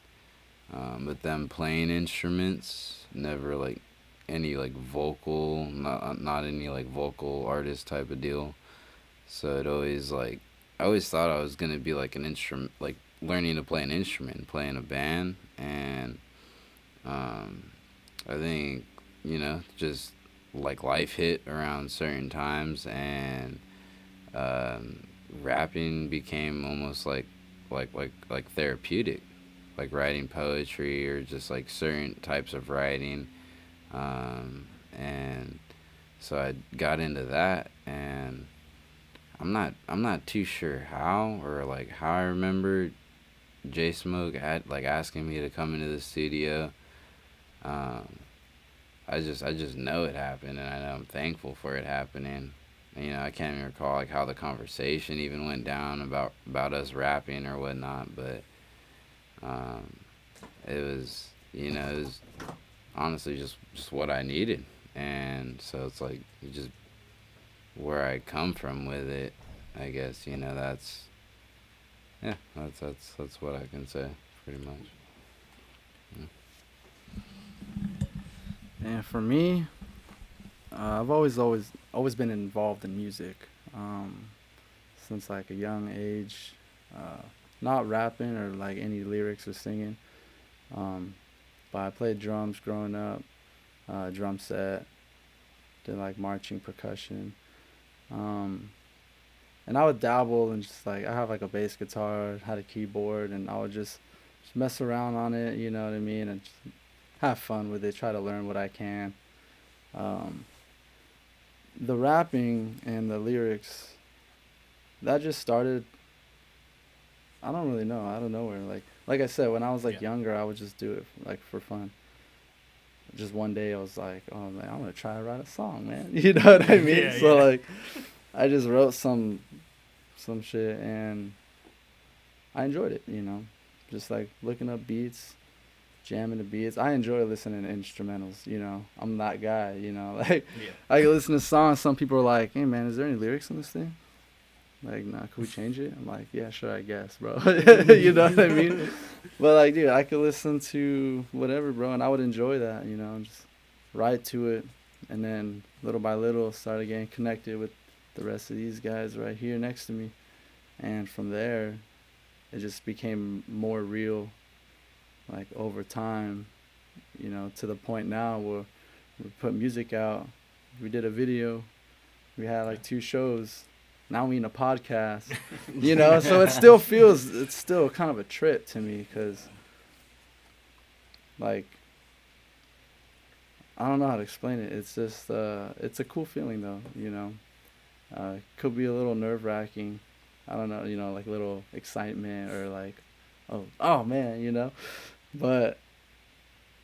but them playing instruments, never like any like vocal, not any like vocal artist type of deal. So it always like, I always thought I was gonna be like an instrument, like learning to play an instrument, play in a band, and I think, you know, just like life hit around certain times, and rapping became almost like therapeutic, like writing poetry or just like certain types of writing, and so I got into that, and I'm not too sure how, or like how I remember J Smoke had like asking me to come into the studio. I just know it happened, and I know I'm thankful for it happening. you know, I can't even recall like how the conversation even went down about us rapping or whatnot, but um, it was, you know, it was honestly just what I needed, and so it's like it just where I come from with it. I guess, you know, that's yeah, that's what I can say pretty much. And for me, I've always been involved in music since like a young age. Not rapping or like any lyrics or singing, but I played drums growing up, drum set, did like marching, percussion, and I would dabble and just like I have like a bass guitar, had a keyboard, and I would just mess around on it, you know what I mean, and just have fun with it, try to learn what I can. Um, the rapping and the lyrics, that just started. I don't really know. Out of nowhere. Like I said, when I was like Yeah. younger, I would just do it like for fun. Just one day, I was like, "Oh man, I'm gonna try to write a song, man." You know what I mean? Yeah, So yeah. like, I just wrote some shit, and I enjoyed it. You know, just like looking up beats, jamming the beats. I enjoy listening to instrumentals. You know, I'm that guy. You know, like Yeah. I can listen to songs. Some people are like, "Hey man, is there any lyrics in this thing?" Like, nah, can we change it? I'm like, yeah, sure, I guess, bro. You know what I mean? But like, dude, I could listen to whatever, bro, and I would enjoy that, you know, just write to it, and then little by little started getting connected with the rest of these guys right here next to me, and from there, it just became more real, like over time, you know, to the point now where we put music out. We did a video. We had like 2 shows. Now we in a podcast, you know. So it's still kind of a trip to me because, like, I don't know how to explain it. It's just it's a cool feeling though, you know. Could be a little nerve wracking. I don't know, you know, like little excitement or like, oh man, you know. But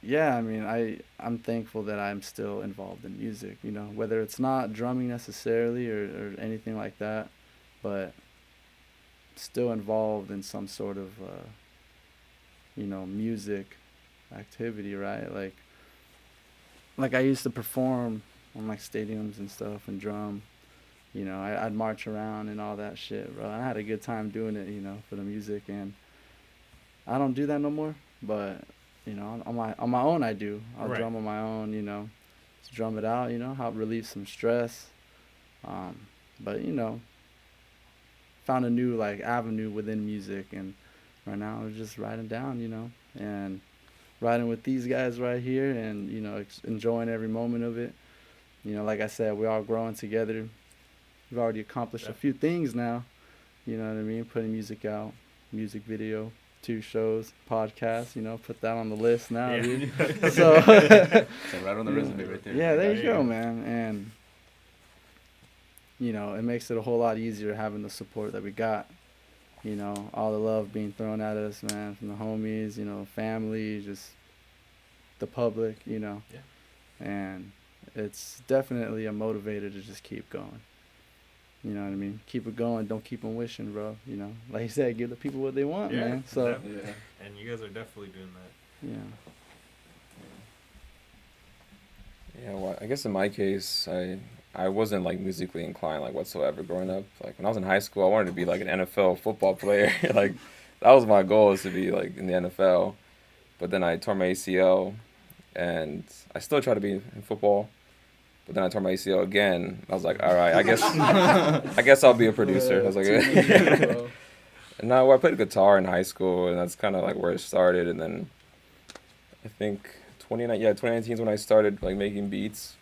yeah, I mean, I'm thankful that I'm still involved in music, you know, whether it's not drumming necessarily or anything like that, but still involved in some sort of you know, music activity, right? Like I used to perform on like stadiums and stuff and drum, you know, I'd march around and all that shit, bro. And I had a good time doing it, you know, for the music, and I don't do that no more, but you know, on my own I do. I'll Right. drum on my own, you know, just drum it out, you know, help relieve some stress. But you know, found a new like avenue within music, and right now I'm just writing down, you know, and riding with these guys right here, and you know, enjoying every moment of it. You know, like I said, we're all growing together. We've already accomplished a few things now. You know what I mean? Putting music out, music video, 2 shows, podcast. You know, put that on the list now, Yeah. dude. So So right on the Yeah. resume right there. yeah, there you Yeah. go, man. And you know, it makes it a whole lot easier having the support that we got. You know, all the love being thrown at us, man, from the homies, you know, family, just the public, you know. Yeah. And it's definitely a motivator to just keep going. You know what I mean? Keep it going. Don't keep them wishing, bro. You know, like you said, give the people what they want, Yeah, man. So, definitely. Yeah. And you guys are definitely doing that. yeah. Yeah, well, I guess in my case, I wasn't like musically inclined like whatsoever growing up. Like when I was in high school, I wanted to be like an NFL football player. Like that was my goal, is to be like in the NFL. But then I tore my ACL, and I still try to be in football. But then I tore my ACL again. I was like, all right, I guess I'll be a producer. I was like, and now I played guitar in high school, and that's kind of like where it started. And then I think 2019 is when I started like making beats.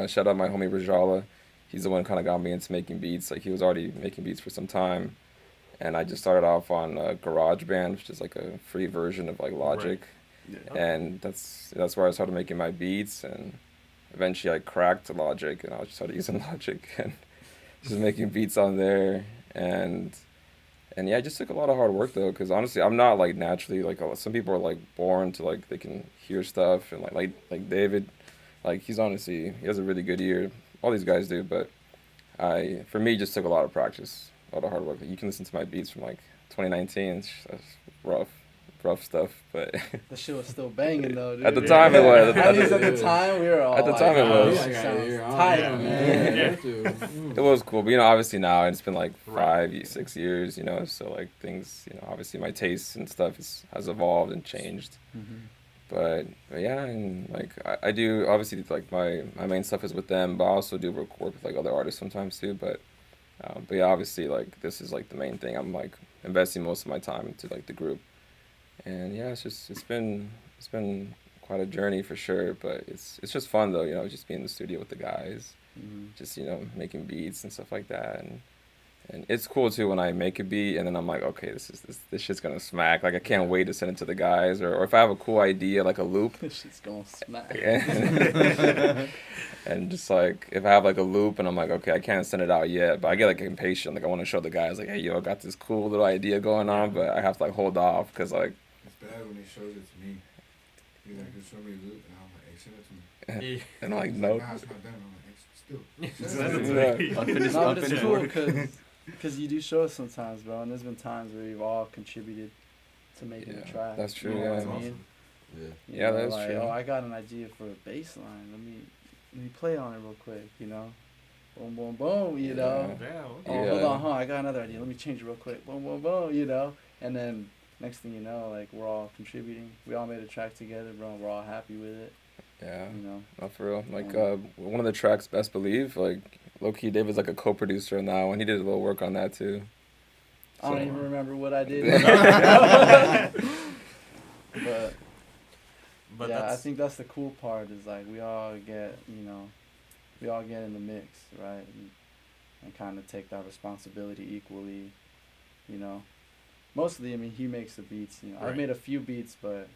Shout out my homie Rajala. He's the one kind of got me into making beats. Like he was already making beats for some time, and I just started off on GarageBand, which is like a free version of like Logic, and that's where I started making my beats. And eventually I cracked Logic, and I just started using Logic and just making beats on there. And yeah, it just took a lot of hard work though, because honestly, I'm not like naturally like some people are like born to like they can hear stuff, and like David, like he has a really good ear. All these guys do, but For me, it just took a lot of practice, a lot of hard work. You can listen to my beats from like 2019. That's rough stuff. But The shit was still banging though, dude. at the time it was. At least at the time, we were all At the like, time it "Oh, was. this sounds tight, Yeah. man." Yeah. It was cool, but obviously now it's been like Right. 6 years, so like things, obviously my tastes and stuff has evolved and changed. Mhm. But yeah, and like I do obviously like my main stuff is with them, but I also do work with like other artists sometimes too. But yeah, obviously like this is like the main thing. I'm like investing most of my time into like the group, and yeah, it's been quite a journey for sure. But it's just fun though, just being in the studio with the guys, Mhm. just making beats and stuff like that, and it's cool too when I make a beat and then I'm like, okay, this shit's gonna smack. Like I can't wait to send it to the guys, or if I have a cool idea like a loop. This shit's gonna smack. And just like if I have like a loop and I'm like, okay, I can't send it out yet, but I get like impatient. Like I want to show the guys like, hey, yo, I got this cool little idea going on, but I have to like hold off because like It's bad when he shows it to me. He's like, "Just show me a loop," and I'm like, "Hey, send it to me." Yeah. and I'm like, He's no. "Nah, it's not done." I'm like, "Hey, still." Send it to Yeah. me. Unfinished, No, but it's unfinished cool work. because you do show us sometimes, bro, and there's been times where you've all contributed to making Yeah, a track. that's true, You know yeah. what I That's mean? awesome. Yeah. You Yeah, know, that's like, true. Oh, I got an idea for a bass line. Let me play on it real quick. Boom, boom, boom. Yeah. Yeah. Oh, Yeah. hold on, I got another idea. Let me change it real quick. Boom, boom, boom. And then next thing you know, like we're all contributing. We all made a track together, bro. We're all happy with it. Yeah, You not for real. Like Yeah. one of the tracks, Best Believe, like low key, David's like a co-producer on that one. He did a little work on that too. I don't So- even remember what I did. but But yeah, I that's think that's the cool part is like we all get in the mix, right? And kind of take that responsibility equally, Mostly, I mean, he makes the beats. I've Right. made a few beats, but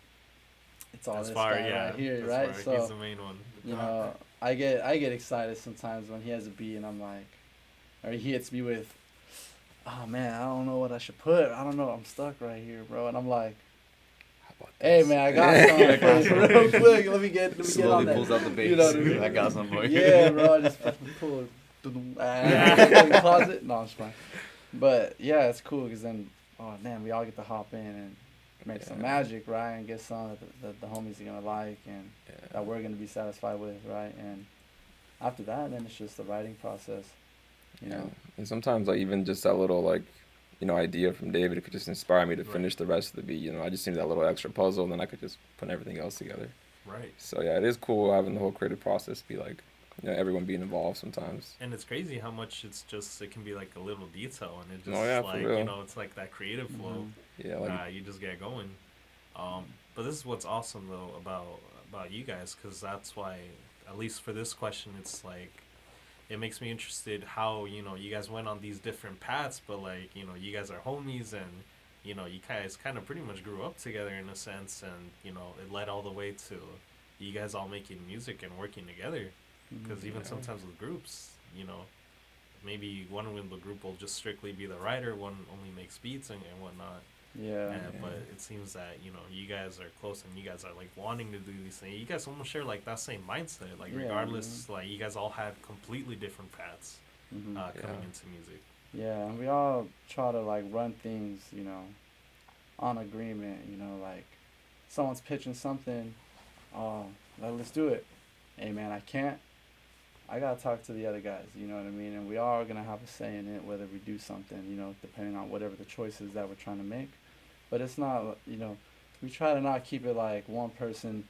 it's all that's this far. guy Yeah. right here, that's right? far. He's So the main one. I get excited sometimes when he has a beat and I'm like, or he hits me with, oh man, I don't know what I should put. I don't know. I'm stuck right here, bro. And I'm like, How about hey this? man, I got something for you real quick. Let me get on Slowly that. pulls out the bass. You know what I mean? I got some for you. Yeah, bro. I just fucking pull it in the closet. No, it's fine. But yeah, it's cool because then, oh man, we all get to hop in and make some Yeah. magic, right? And get something that the homies are gonna like and Yeah. that we're gonna be satisfied with, right? And after that, then it's just the writing process, you know. And sometimes like even just that little like, idea from David could just inspire me to Right. finish the rest of the beat. I just need that little extra puzzle, and then I could just put everything else together. Right. So yeah, it is cool having the whole creative process be like, everyone being involved sometimes. And it's crazy how much it can be like a little detail, and it just Oh, yeah, for like real. it's like that creative flow. Yeah, like You just get going. But this is what's awesome though about you guys, because that's why, at least for this question, it's like it makes me interested how you guys went on these different paths, but like you guys are homies, and you guys kind of pretty much grew up together in a sense, and it led all the way to you guys all making music and working together. Because even Yeah. sometimes with groups, maybe one in the group will just strictly be the writer, one only makes beats and whatnot. Yeah. But it seems that you guys are close and you guys are like wanting to do these things. You guys almost share like that same mindset. Like Yeah, regardless, like you guys all had completely different paths Mhm. coming Yeah. into music. Yeah, and we all try to like run things, on agreement. Like someone's pitching something, oh, let's do it. Hey man, I can't. I gotta talk to the other guys. You know what I mean? And we all are gonna have a say in it, whether we do something. Depending on whatever the choices that we're trying to make. But it's not, we try to not keep it like one person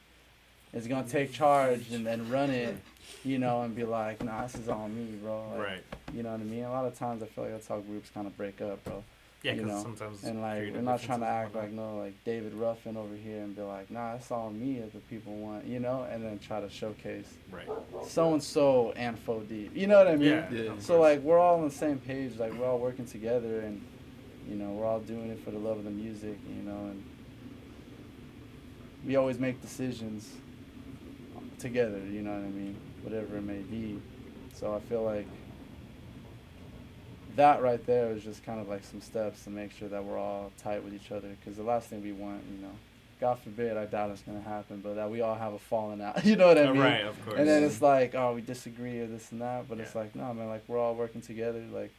is gonna take charge and then run it, and be like, nah, this is on me, bro. Like, Right. You know what I mean? A lot of times I feel like that's how groups kind of break up, bro. Yeah, You because know, sometimes And like creative we're not trying to differences act and like whatnot. like David Ruffin over here and be like, nah, it's all me that the people want, and then try to showcase Right. so and so and Fo Deep. You know what I mean? Yeah. Yeah. of So course. like we're all on the same page, like we're all working together and we're all doing it for the love of the music, and we always make decisions together, you know what I mean? Whatever it may be. So I feel like that right there is just kind of like some steps to make sure that we're all tight with each other, because the last thing we want, God forbid, I doubt it's gonna happen, but that we all have a falling out. You know what I mean? Right, of course. And then it's like, oh, we disagree or this and that, but it's Yeah. like, no, man, like we're all working together. Like,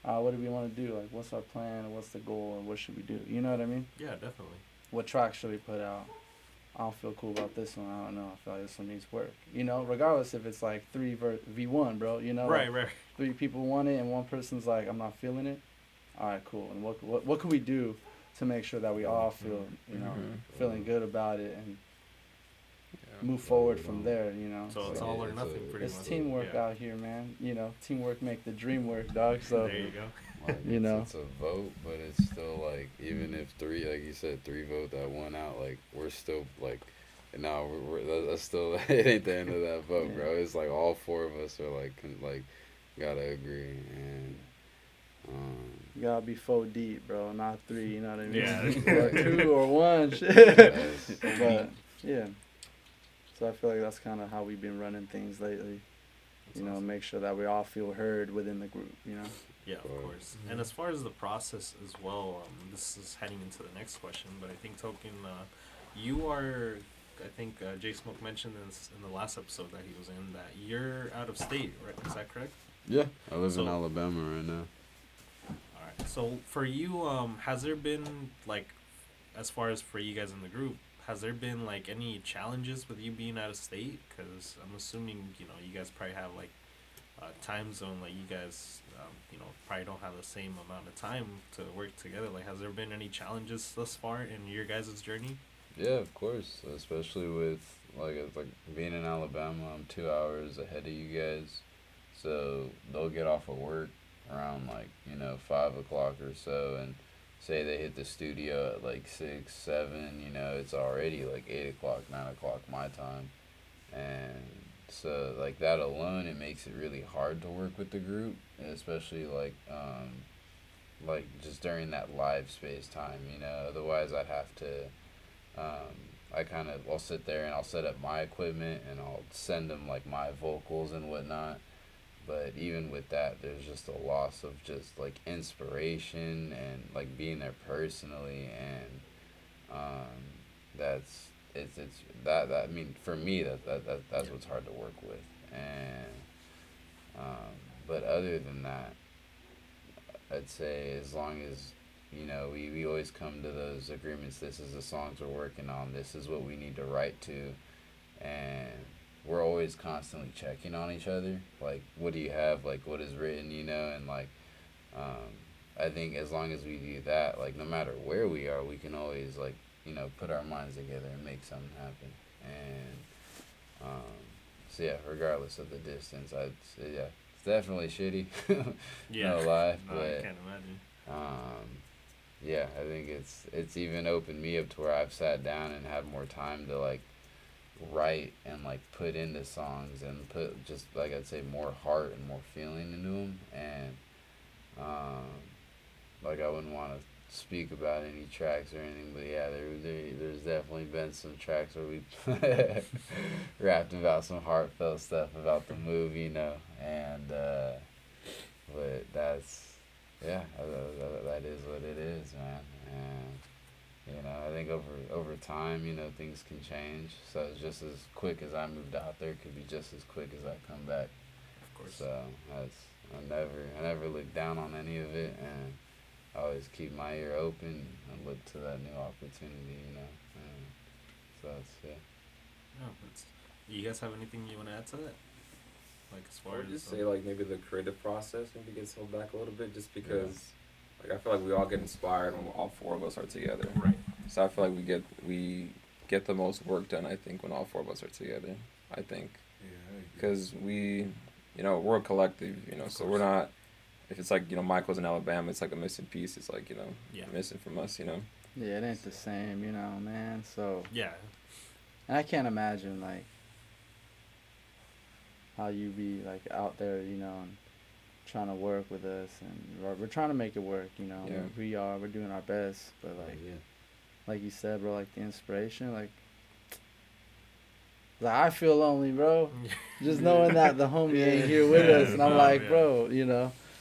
what do we want to do? Like, what's our plan? Or what's the goal? And what should we do? You know what I mean? Yeah, definitely. What track should we put out? I don't feel cool about this one. I don't know. I feel like this one needs work. You know, regardless if it's like 3v1, bro. You know, Right, like right. 3 people want it and one person's like, I'm not feeling it. All right, cool. And what can we do to make sure that we all feel, you know, feeling good about it and Yeah. move forward from there, you know? So it's Yeah, all or it's nothing, a- pretty It's much. teamwork Yeah. out here, man. You know, teamwork make the dream work, dog. So There you go. Like, You know. it's a vote, but it's still like, even if 3, like you said, 3 vote that one out, like we're still like, no, that's still it ain't the end of that vote, Yeah. bro. It's like all 4 of us are like gotta agree, and you gotta be 4 deep, bro, not 3. You know what I mean? Yeah. Or 2 or 1. Shit. Yes. But yeah. So I feel like that's kind of how we've been running things lately. That's You know, awesome. make sure that we all feel heard within the group. You know. Yeah, of Cool. course. And as far as the process as well, this is heading into the next question, but I think Token, you are, I think Jay Smoke mentioned this in the last episode that he was in, that you're out of state, right? Is that correct? Yeah, I live in So- Alabama right now. All right. So for you, has there been like, as far as for you guys in the group, has there been like any challenges with you being out of state? Because I'm assuming you know you guys probably have like time zone, like you guys, you know, probably don't have the same amount of time to work together. Like, has there been any challenges thus far in your guys' journey? Yeah, of course. Especially with it's like being in Alabama, I'm 2 hours ahead of you guys, so they'll get off of work around 5 o'clock or so, and say they hit the studio at like 6, 7. It's already like 8 o'clock, 9 o'clock my time, and so like that alone, it makes it really hard to work with the group, especially like just during that live space time. Otherwise I'd have to. I'll sit there and I'll set up my equipment and I'll send them like my vocals and whatnot. But even with that, there's just a loss of just like inspiration and like being there personally, and it's that I mean for me that's what's hard to work with, and but other than that, I'd say as long as we always come to those agreements. This is the songs we're working on. This is what we need to write to, and we're always constantly checking on each other. Like, what do you have? Like, what is written? And I think as long as we do that, like, no matter where we are, we can always put our minds together and make something happen. And so yeah, regardless of the distance, I'd say it's definitely shitty. No lie, No, I but can't imagine. yeah, I think it's even opened me up to where I've sat down and had more time to write and put into songs and put just I'd say more heart and more feeling into them, and I wouldn't want to speak about any tracks or anything, but yeah, there's definitely been some tracks where we rapped about some heartfelt stuff about the move, and but that's. Yeah, that is what it is, man. And I think over time, things can change. So it's just as quick as I moved out there, it could be just as quick as I come back. Of course. So I never look down on any of it, and I always keep my ear open and look to that new opportunity. And so it's No, you guys have anything you want to add to that? Like, as I far would as just say maybe the creative process maybe gets held back a little bit, just because I feel like we all get inspired when all 4 of us are together. right. So I feel like we get the most work done, I think, when all 4 of us are together. I think Yeah, I agree. because we're a collective, so we're not. If it's Michael's in Alabama, it's like a missing piece. It's Yeah. missing from us, Yeah, it ain't the same, man. So Yeah. and I can't imagine how you be out there, and trying to work with us, and we're trying to make it work, Yeah. we're doing our best, but like you said, bro, the inspiration, I feel lonely, bro, just knowing that the homie ain't here with us, and I'm Oh, like, yeah. bro,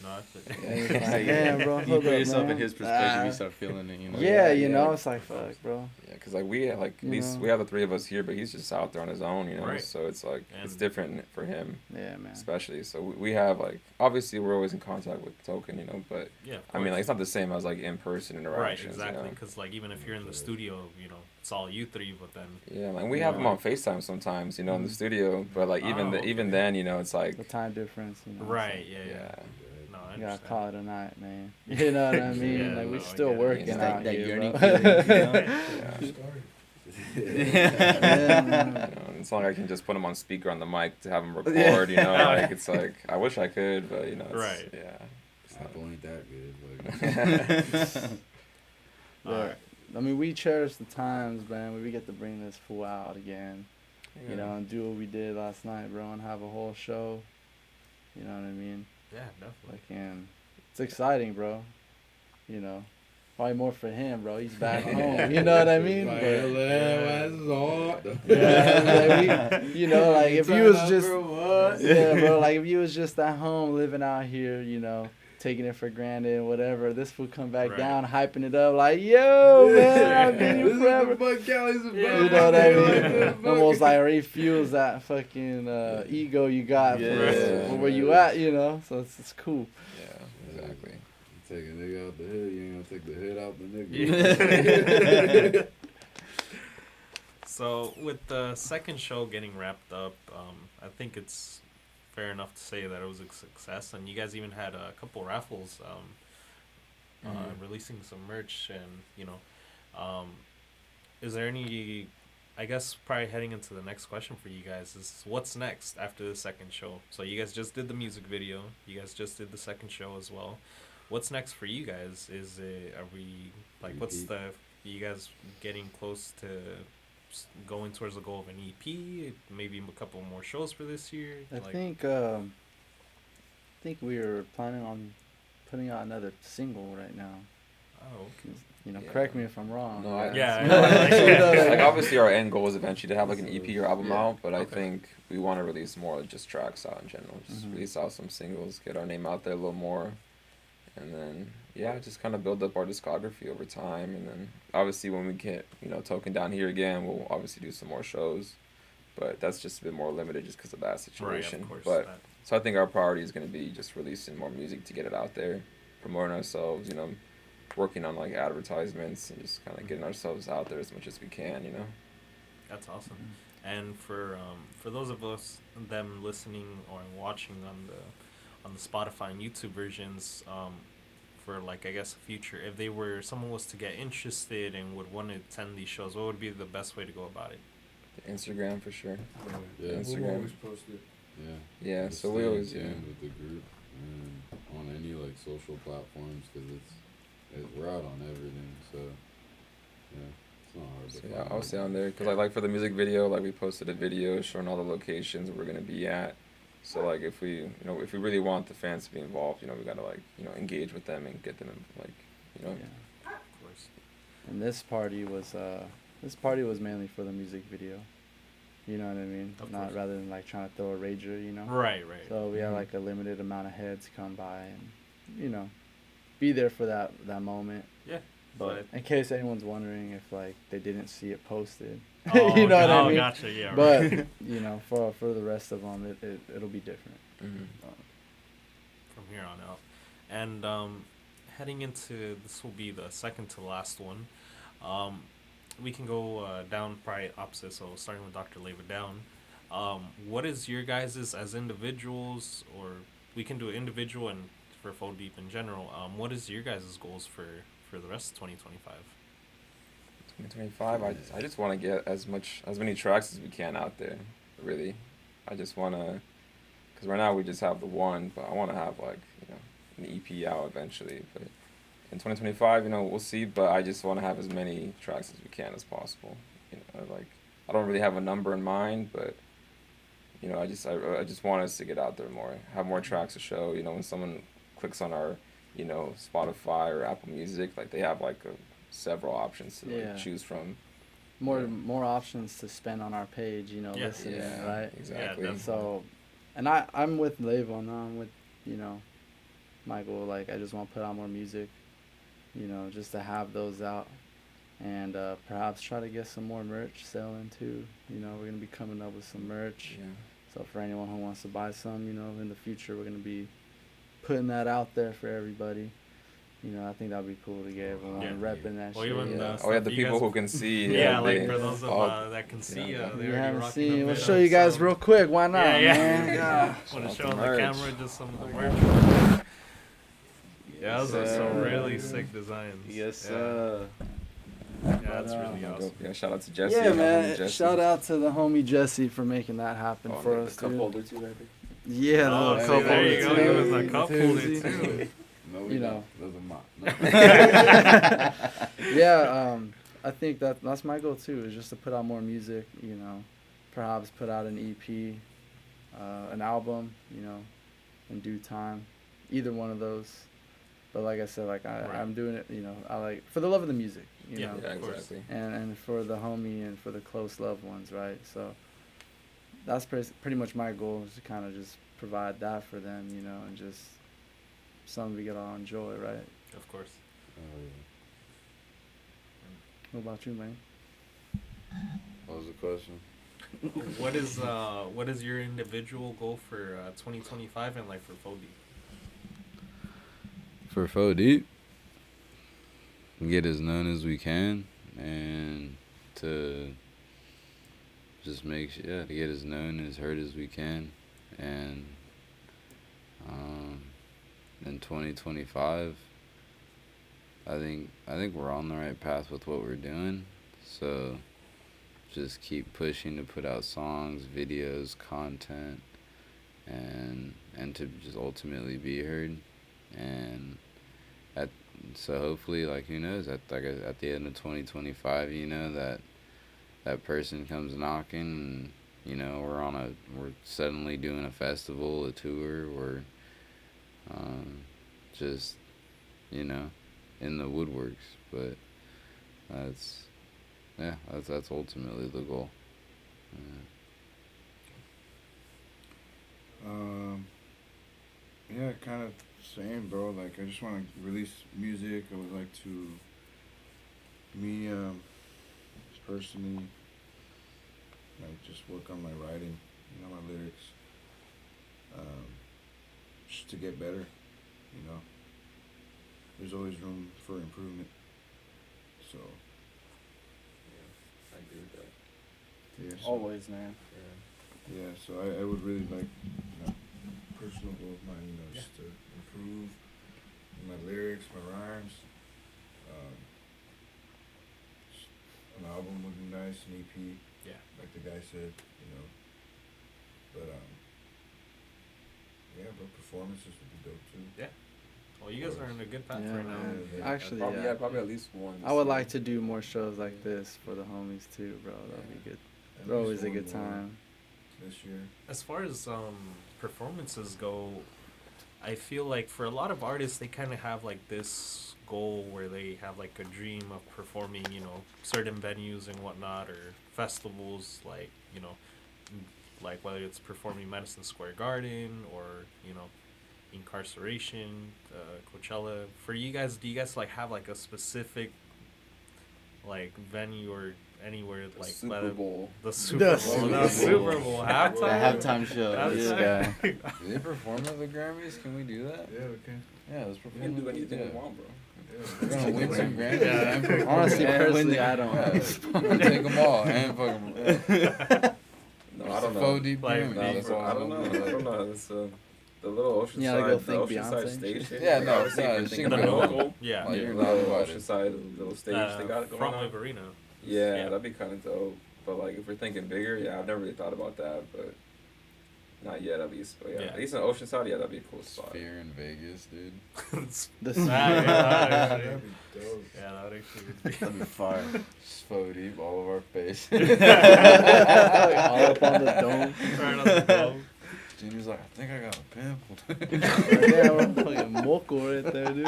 Nothing. And it's like, damn, bro, You hold put up, yourself man. in his perspective, Ah. you start feeling it, you know. Yeah, Yeah, know, yeah. it's like, fuck, bro. Yeah, because like we like at You least know? we have the three of us here, but he's just out there on his own, you know. Right. So it's like it's And- different for him, Yeah, man. especially. So we have like obviously we're always in contact with Token, you know, but Yeah. Of I mean like course. it's not the same as like in person Right, interactions. exactly. You know? Because like even if you're in the studio, it's all you three. But then Yeah, like we have him on FaceTime sometimes, you know, in the studio. But like even Oh, okay. even then, you know, it's like The time difference, you know. right, so yeah, yeah. No, I You gotta understand. call it a night, man. You know what I mean? Yeah, like, we're no, I still get it. working It's out that here, yearning bro. feeling, you know? Yeah. Yeah, man. You know, it's not like I can just put him on speaker on the mic to have him record, you know, like it's like I wish I could, but you know, it's, Right. yeah. It's not- Apple ain't that good. But But, Alright. I mean, we cherish the times, man, when we get to bring this fool out again, Yeah. you know, and do what we did last night, bro, and have a whole show. You know what I mean? Yeah, definitely. Like, and it's exciting, bro. You know, probably more for him, bro. He's back home. You know what I mean? like, But- this is hard. Yeah, like you know, like if you was just, what? yeah, bro, like if you was just at home living out here, you know, taking it for granted and whatever, this would come back Right. down, hyping it up, like, yo, man, I've been This here is forever. what Bud Cali's about. You know what I mean? Fuck. Almost like refuels that fucking ego you got Yeah. for where you at, you know. So it's cool. Yeah, exactly. You take a nigga out the hood, you ain't gonna take the hood out the nigga. Yeah. So with the second show getting wrapped up, I think it's fair enough to say that it was a success, and you guys even had a couple raffles, releasing some merch, and is there any? I guess probably heading into the next question for you guys is what's next after the second show. So you guys just did the music video, you guys just did the second show as well. What's next for you guys? Are we like what's EP. you guys getting close to going towards the goal of an EP? Maybe a couple more shows for this year. I think we were planning on putting out another single right now. Oh, okay. You know, Yeah. correct me if I'm wrong. No, I, Yeah, You know what I mean? like obviously our end goal is eventually to have like an EP or album Yeah. out, but I Okay. think we want to release more just tracks out in general. Just Mhm. release out some singles, get our name out there a little more, and then yeah, just kind of build up our discography over time. And then obviously when we get Token down here again, we'll obviously do some more shows, but that's just a bit more limited just because of that situation. Right, of course. But so I think our priority is going to be just releasing more music to get it out there, promoting ourselves, working on like advertisements and just kind of getting ourselves out there as much as we can, That's awesome. And for those of us them listening or watching on the Spotify and YouTube versions, for like I guess future, if someone was to get interested and would want to attend these shows, what would be the best way to go about it? Instagram for sure. Yeah. Instagram. We'll always post it. Yeah. Yeah, Just so we stay always tuned with the group and on any like social platforms because we're out on everything. So yeah, it's not hard to So find. yeah, I'll stay on there because like for the music video, like we posted a video showing all the locations we're gonna be at. So like if we really want the fans to be involved, we gotta engage with them and get them Yeah. Of course. And this party was mainly for the music video. You know what I mean? Of Not course. rather than like trying to throw a rager, you know. Right. So we had Mhm. like a limited amount of heads come by and be there for that moment. Yeah. But in case anyone's wondering if like they didn't see it posted, Oh, you know what I mean? Gotcha. Yeah. But right. for the rest of them, it'll be different. From here on out, and heading into this will be the second to last one. We can go down probably opposite. So starting with Dr. Leva down. What is your guys's as individuals, or we can do it individual and for Fold Deep in general? What is your guys' goals for the rest of 2025? 2025, I just want to get as many tracks as we can out there. Really, I just want to, because right now we just have the one, but I want to have like an EP out eventually. But in 2025, we'll see. But I just want to have as many tracks as we can as possible. Like I don't really have a number in mind, but I just want us to get out there more, have more tracks to show. When someone clicks on our Spotify or Apple Music, like they have like several options to Yeah. choose from. More options to spend on our page, Yeah. listening, right? Exactly. definitely. So, and I'm with Levon. I'm with, my goal. Like I just want to put out more music, you know, just to have those out, and perhaps try to get some more merch selling too. You know, we're gonna be coming up with some merch. Yeah. So for anyone who wants to buy some, you know, in the future, we're gonna be putting that out there for everybody. You know, I think that'd be cool to get everyone Yeah. repping that Well, shit. even, yeah. Oh, yeah, the You people guys- who can see. Yeah, they- like for those of, all- that can see, yeah. they You already haven't rocking seen. the We'll video, show you guys so- real quick. Why not, Yeah, yeah. man? Yeah. Want to Off show the on the merch. camera just some of the merch. Yeah, those are some sir. really sick designs. Yes, Yeah. sir. Yeah, that's really Yeah, awesome. yeah, shout out to Jesse. Yeah, and man. Jesse. Shout out to the homie Jesse for making that happen Oh, for the us, cup dude. holder too, right there. Yeah, the Oh, little see, cup there you holder go. He was too. a cup The holder toozy. No, we You don't. know. Doesn't matter. Yeah, I think that's my goal too, is just to put out more music, you know, perhaps put out an EP, an album, you know, in due time, either one of those. But like I said, like Right. I'm doing it, you know, I like for the love of the music, you Yeah. know, Yeah, Of course. exactly. and for the homie and for the close loved ones, right? So that's pretty much my goal, is to kind of just provide that for them, you know, and just something we get all enjoy, right? Of course. Oh, yeah. What about you, man? What was the question? What is your individual goal for 2025 and like for Fobi? For Fo Deep, get as known as we can, and to just make sure, yeah, to get as known as heard as we can, and in 2025, I think we're on the right path with what we're doing. So just keep pushing to put out songs, videos, content, and to just ultimately be heard. And so hopefully, like, who knows, at the end of 2025, you know, that person comes knocking, and you know, we're suddenly doing a festival, a tour, or just, you know, in the woodworks. But that's ultimately the goal. Yeah, kind of same, bro. Like, I just want to release music. I would like to, me, personally, like, just work on my writing, you know, my lyrics, just to get better, you know. There's always room for improvement. So, I agree with that. yeah. So, Always, man. yeah, so I would really like, you know, personal goal of mine, you know, just to improve my lyrics, my rhymes. Just an album would be nice, an EP. Yeah. Like the guy said, you know. But yeah, but performances would be dope too. Yeah. Well, you guys are in a good path Yeah, right now. man. Yeah. Actually, Probably, yeah. probably at least one. I would like to do more shows like this for the homies too, bro. That'd be good. At They're always least a one good more time. this year. As far as performances go, I feel like for a lot of artists, they kind of have like this goal where they have like a dream of performing, you know, certain venues and whatnot, or festivals, like, you know, like whether it's performing Madison Square Garden or, you know, Incarceration, Coachella. For you guys, do you guys like have like a specific like venue or anywhere like Super whether- Bowl. the Super Bowl, Super the Bowl. Super Bowl The halftime. halftime show. This guy. Halftime. Do they perform at the Grammys? Can we do that? Yeah, okay. Yeah, let's You perform. can do at the- anything yeah. you want, bro. We're gonna win some Grammys. Yeah. and perform. Honestly, And personally, win the- I don't. Yeah, we'll take them all and fucking. No, I don't know. Faux deep Like, Grammy. no, That's Bro, all I don't know. I don't know. It's the little Oceanside, Yeah, like, go the think Oceanside Beyonce. station. Yeah, Like, no, obviously, no, if you're she thinking can about go. local, Yeah. Like, yeah, you're the loud little about it. Oceanside little stage they got going Front on. Wave Arena. Yeah, Yeah. that'd be kind of dope. But like, if we're thinking bigger, yeah, I've never really thought about that, but not yet at least. But yeah, Yeah. at least in Oceanside, yeah, that'd be a cool spot. Sphere in Vegas, dude. This yeah, That'd yeah, be dope. yeah, that would actually be. That'd be fire. Just faux deep all over our face. all up on the dome. Right on the dome. Junior's like, I think I got a pimple. Yeah, we're fucking moco right there, dude.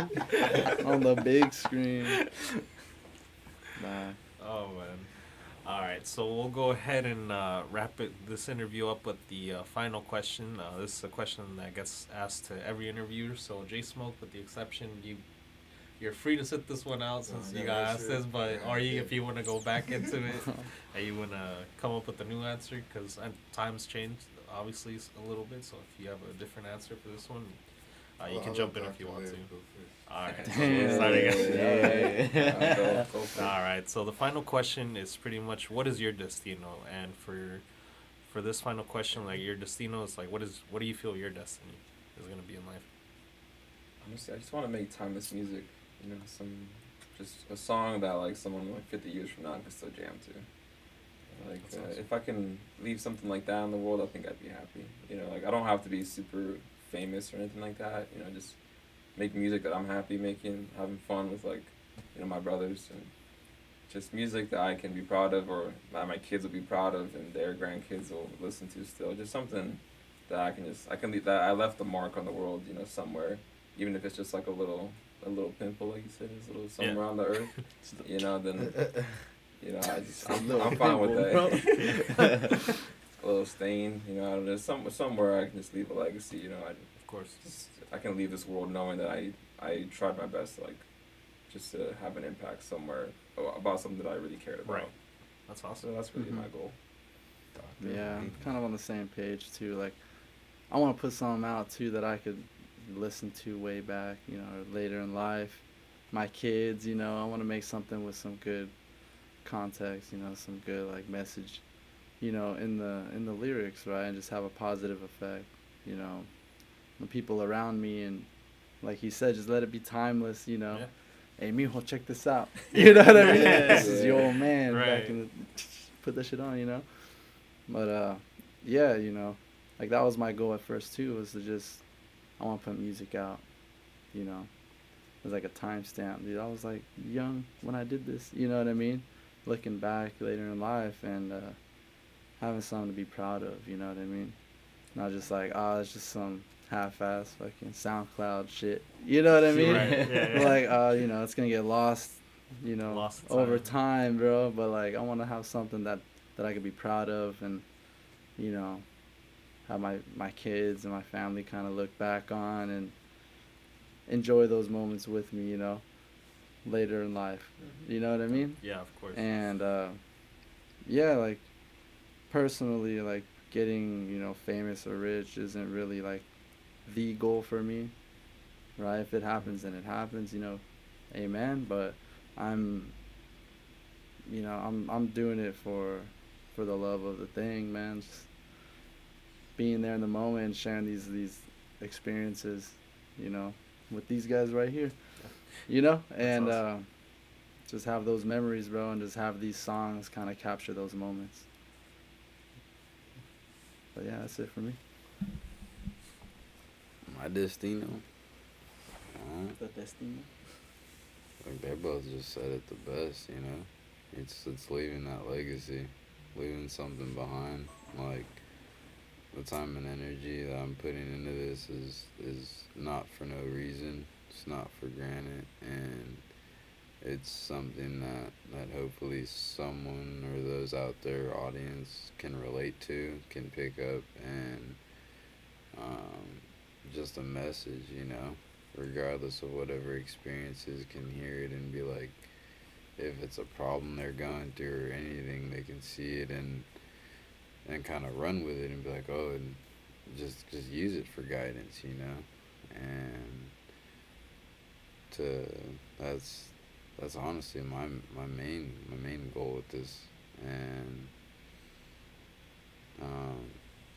On the big screen. Nah. Oh man. All right, so we'll go ahead and wrap this interview up with the final question. This is a question that gets asked to every interviewer. So J Smoke, with the exception, you're free to sit this one out since No, you no, got that's asked it. this. But Yeah, are you, yeah. if you want to go back into it, are you wanna come up with a new answer? Because times changed, obviously, a little bit. So if you have a different answer for this one, you can jump in if you want to. All right. So we'll start again. Go for it. All right. So the final question is pretty much, what is your destino? And for this final question, like your destino is like, what do you feel your destiny is gonna be in life? Honestly, I just want to make timeless music. You know, just a song that like someone like 50 years from now can still jam to. Like That's awesome. if I can leave something like that in the world, I think I'd be happy. You know, like I don't have to be super famous or anything like that. You know, just make music that I'm happy making, having fun with like, you know, my brothers, and just music that I can be proud of, or that my kids will be proud of, and their grandkids will listen to still. Just something that I can leave, that I left the mark on the world, you know, somewhere, even if it's just like a little pimple, like you said, is a little something Yeah. around the earth, you know. Then you know, I'm little fine with pimple, that. A little stain, you know. I don't know, somewhere I can just leave a legacy, you know. Of course. I can leave this world knowing that I tried my best, like, just to have an impact somewhere about something that I really cared about. Right. That's So awesome. that's really Mhm. my goal. Yeah, I'm kind of on the same page too. Like, I want to put something out too that I could listen to way back, you know, or later in life. My kids, you know, I want to make something with some good context, you know, some good like message, you know, in the lyrics, right, and just have a positive effect, you know, the people around me, and like he said, just let it be timeless, you know. Yeah. Hey, mijo, check this out. You know what I mean? Yeah. This is your old man back Right. in the, put that shit on, you know. But yeah, you know, like that was my goal at first too, was to just, I want to put music out, you know. It was like a timestamp, dude. I was like young when I did this, you know what I mean? Looking back later in life, and having something to be proud of, you know what I mean? Not just like, oh, it's just some half-ass fucking SoundCloud shit, you know what I mean? Right. Yeah, yeah. Like, you know, it's gonna get lost, you know, Lost in over time. time, bro. But like, I want to have something that I could be proud of, and you know, have my kids and my family kind of look back on and enjoy those moments with me, you know, later in life. You know what I mean? Yeah, of course. And yeah, like personally, like getting, you know, famous or rich isn't really like the goal for me, right? If it happens, then it happens, you know, amen. But I'm, you know, I'm doing it for the love of the thing, man. Just being there in the moment and sharing these experiences, you know, with these guys right here, you know, and awesome. just have those memories, bro, and just have these songs kind of capture those moments. But yeah, that's it for me. My destino. The destiny. Like they both just said it the best, you know. It's leaving that legacy, leaving something behind. Like the time and energy that I'm putting into this is not for no reason. It's not for granted, and it's something that hopefully someone or those out there, audience, can relate to, can pick up, and just a message, you know, regardless of whatever experiences, can hear it and be like, if it's a problem they're going through or anything, they can see it and kind of run with it and be like, oh, and just use it for guidance, you know, and to that's honestly my main goal with this, and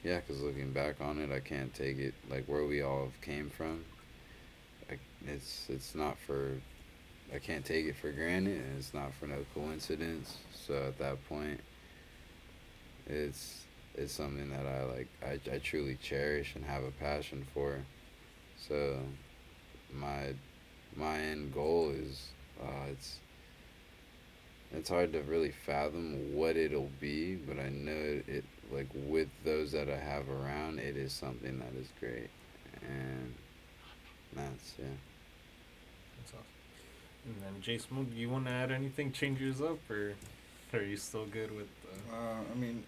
yeah, 'cause looking back on it, I can't take it like where we all have came from. It's not for, I can't take it for granted, and it's not for no coincidence. So at that point, it's something that I truly cherish and have a passion for. So my end goal is it's hard to really fathom what it'll be, but I know it like with those that I have around, it is something that is great, and that's yeah. That's awesome. And then Jason, do you want to add anything, change yours up, or? Are you still good with? I mean,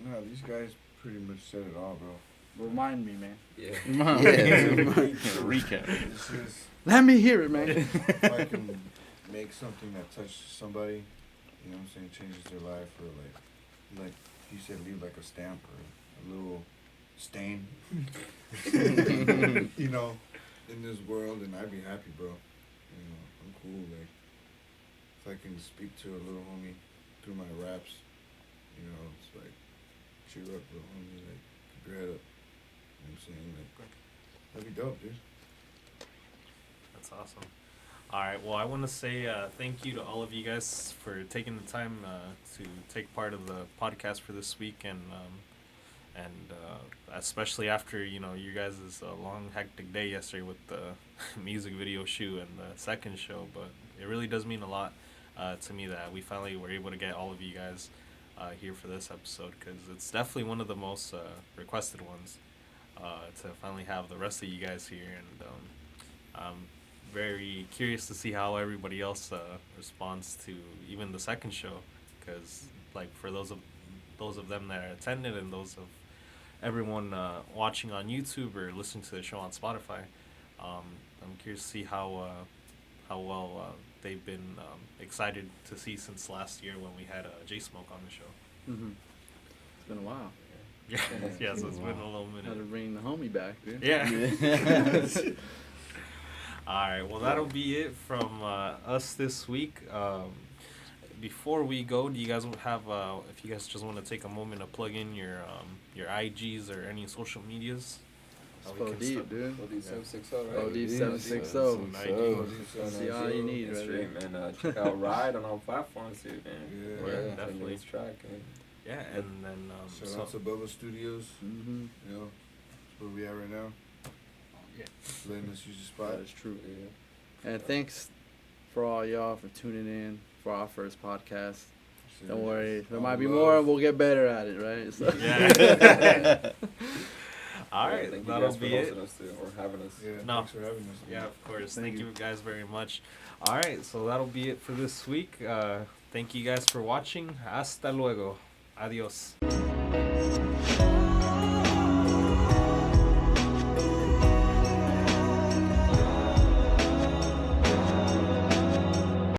no, these guys pretty much said it all, bro. Remind me, man. Yeah. Recap. It's just, Let me hear it, man. if I can make something that touches somebody, you know what I'm saying, changes their life, or like you said, leave like a stamp or a little stain, you know, in this world, and I'd be happy, bro. You know, I'm cool. Like, if I can speak to a little homie through my raps, you know, it's like, cheer up, little homie, like, keep your head up. You know what I'm saying? Like, that'd be dope, dude. That's awesome. All right. Well, I want to say thank you to all of you guys for taking the time to take part of the podcast for this week, and especially after you guys' long hectic day yesterday with the music video shoot and the second show. But it really does mean a lot to me that we finally were able to get all of you guys here for this episode, because it's definitely one of the most requested ones to finally have the rest of you guys here, and I'm very curious to see how everybody else responds to even the second show, because like for those of them that attended and those of everyone watching on YouTube or listening to the show on Spotify, I'm curious to see how well they've been excited to see since last year when we had J Smoke on the show. Mm-hmm. It's been a while. Yeah, yeah, so it's been a little Had to minute. bring the homie back, dude. Yeah. All right, well that'll be it from us this week. Before we go, do you guys have if you guys just want to take a moment to plug in your IGs or any social medias? It's We can OD, start- dude. OD760, right? OD760. IG. See all you need That's right right, man. Check out Ride on all platforms, too, man. Yeah. Yeah, Check definitely. this track, man. Yeah, and then Shout out to Bubba Studios. Mm-hmm. You know, that's where we at right now. Yeah. Letting us use the spot. That is true. Yeah. And thanks for all y'all for tuning in for our first podcast. Don't worry, there All might be love. more, and we'll get better at it, right? So. Yeah. All right, Thank you that'll guys for be it. hosting us, too, or having us. Yeah, No. thanks for having us. Yeah, of course. Thank Thank you. you guys very much. All right, so that'll be it for this week. Thank you guys for watching. Hasta luego. Adios.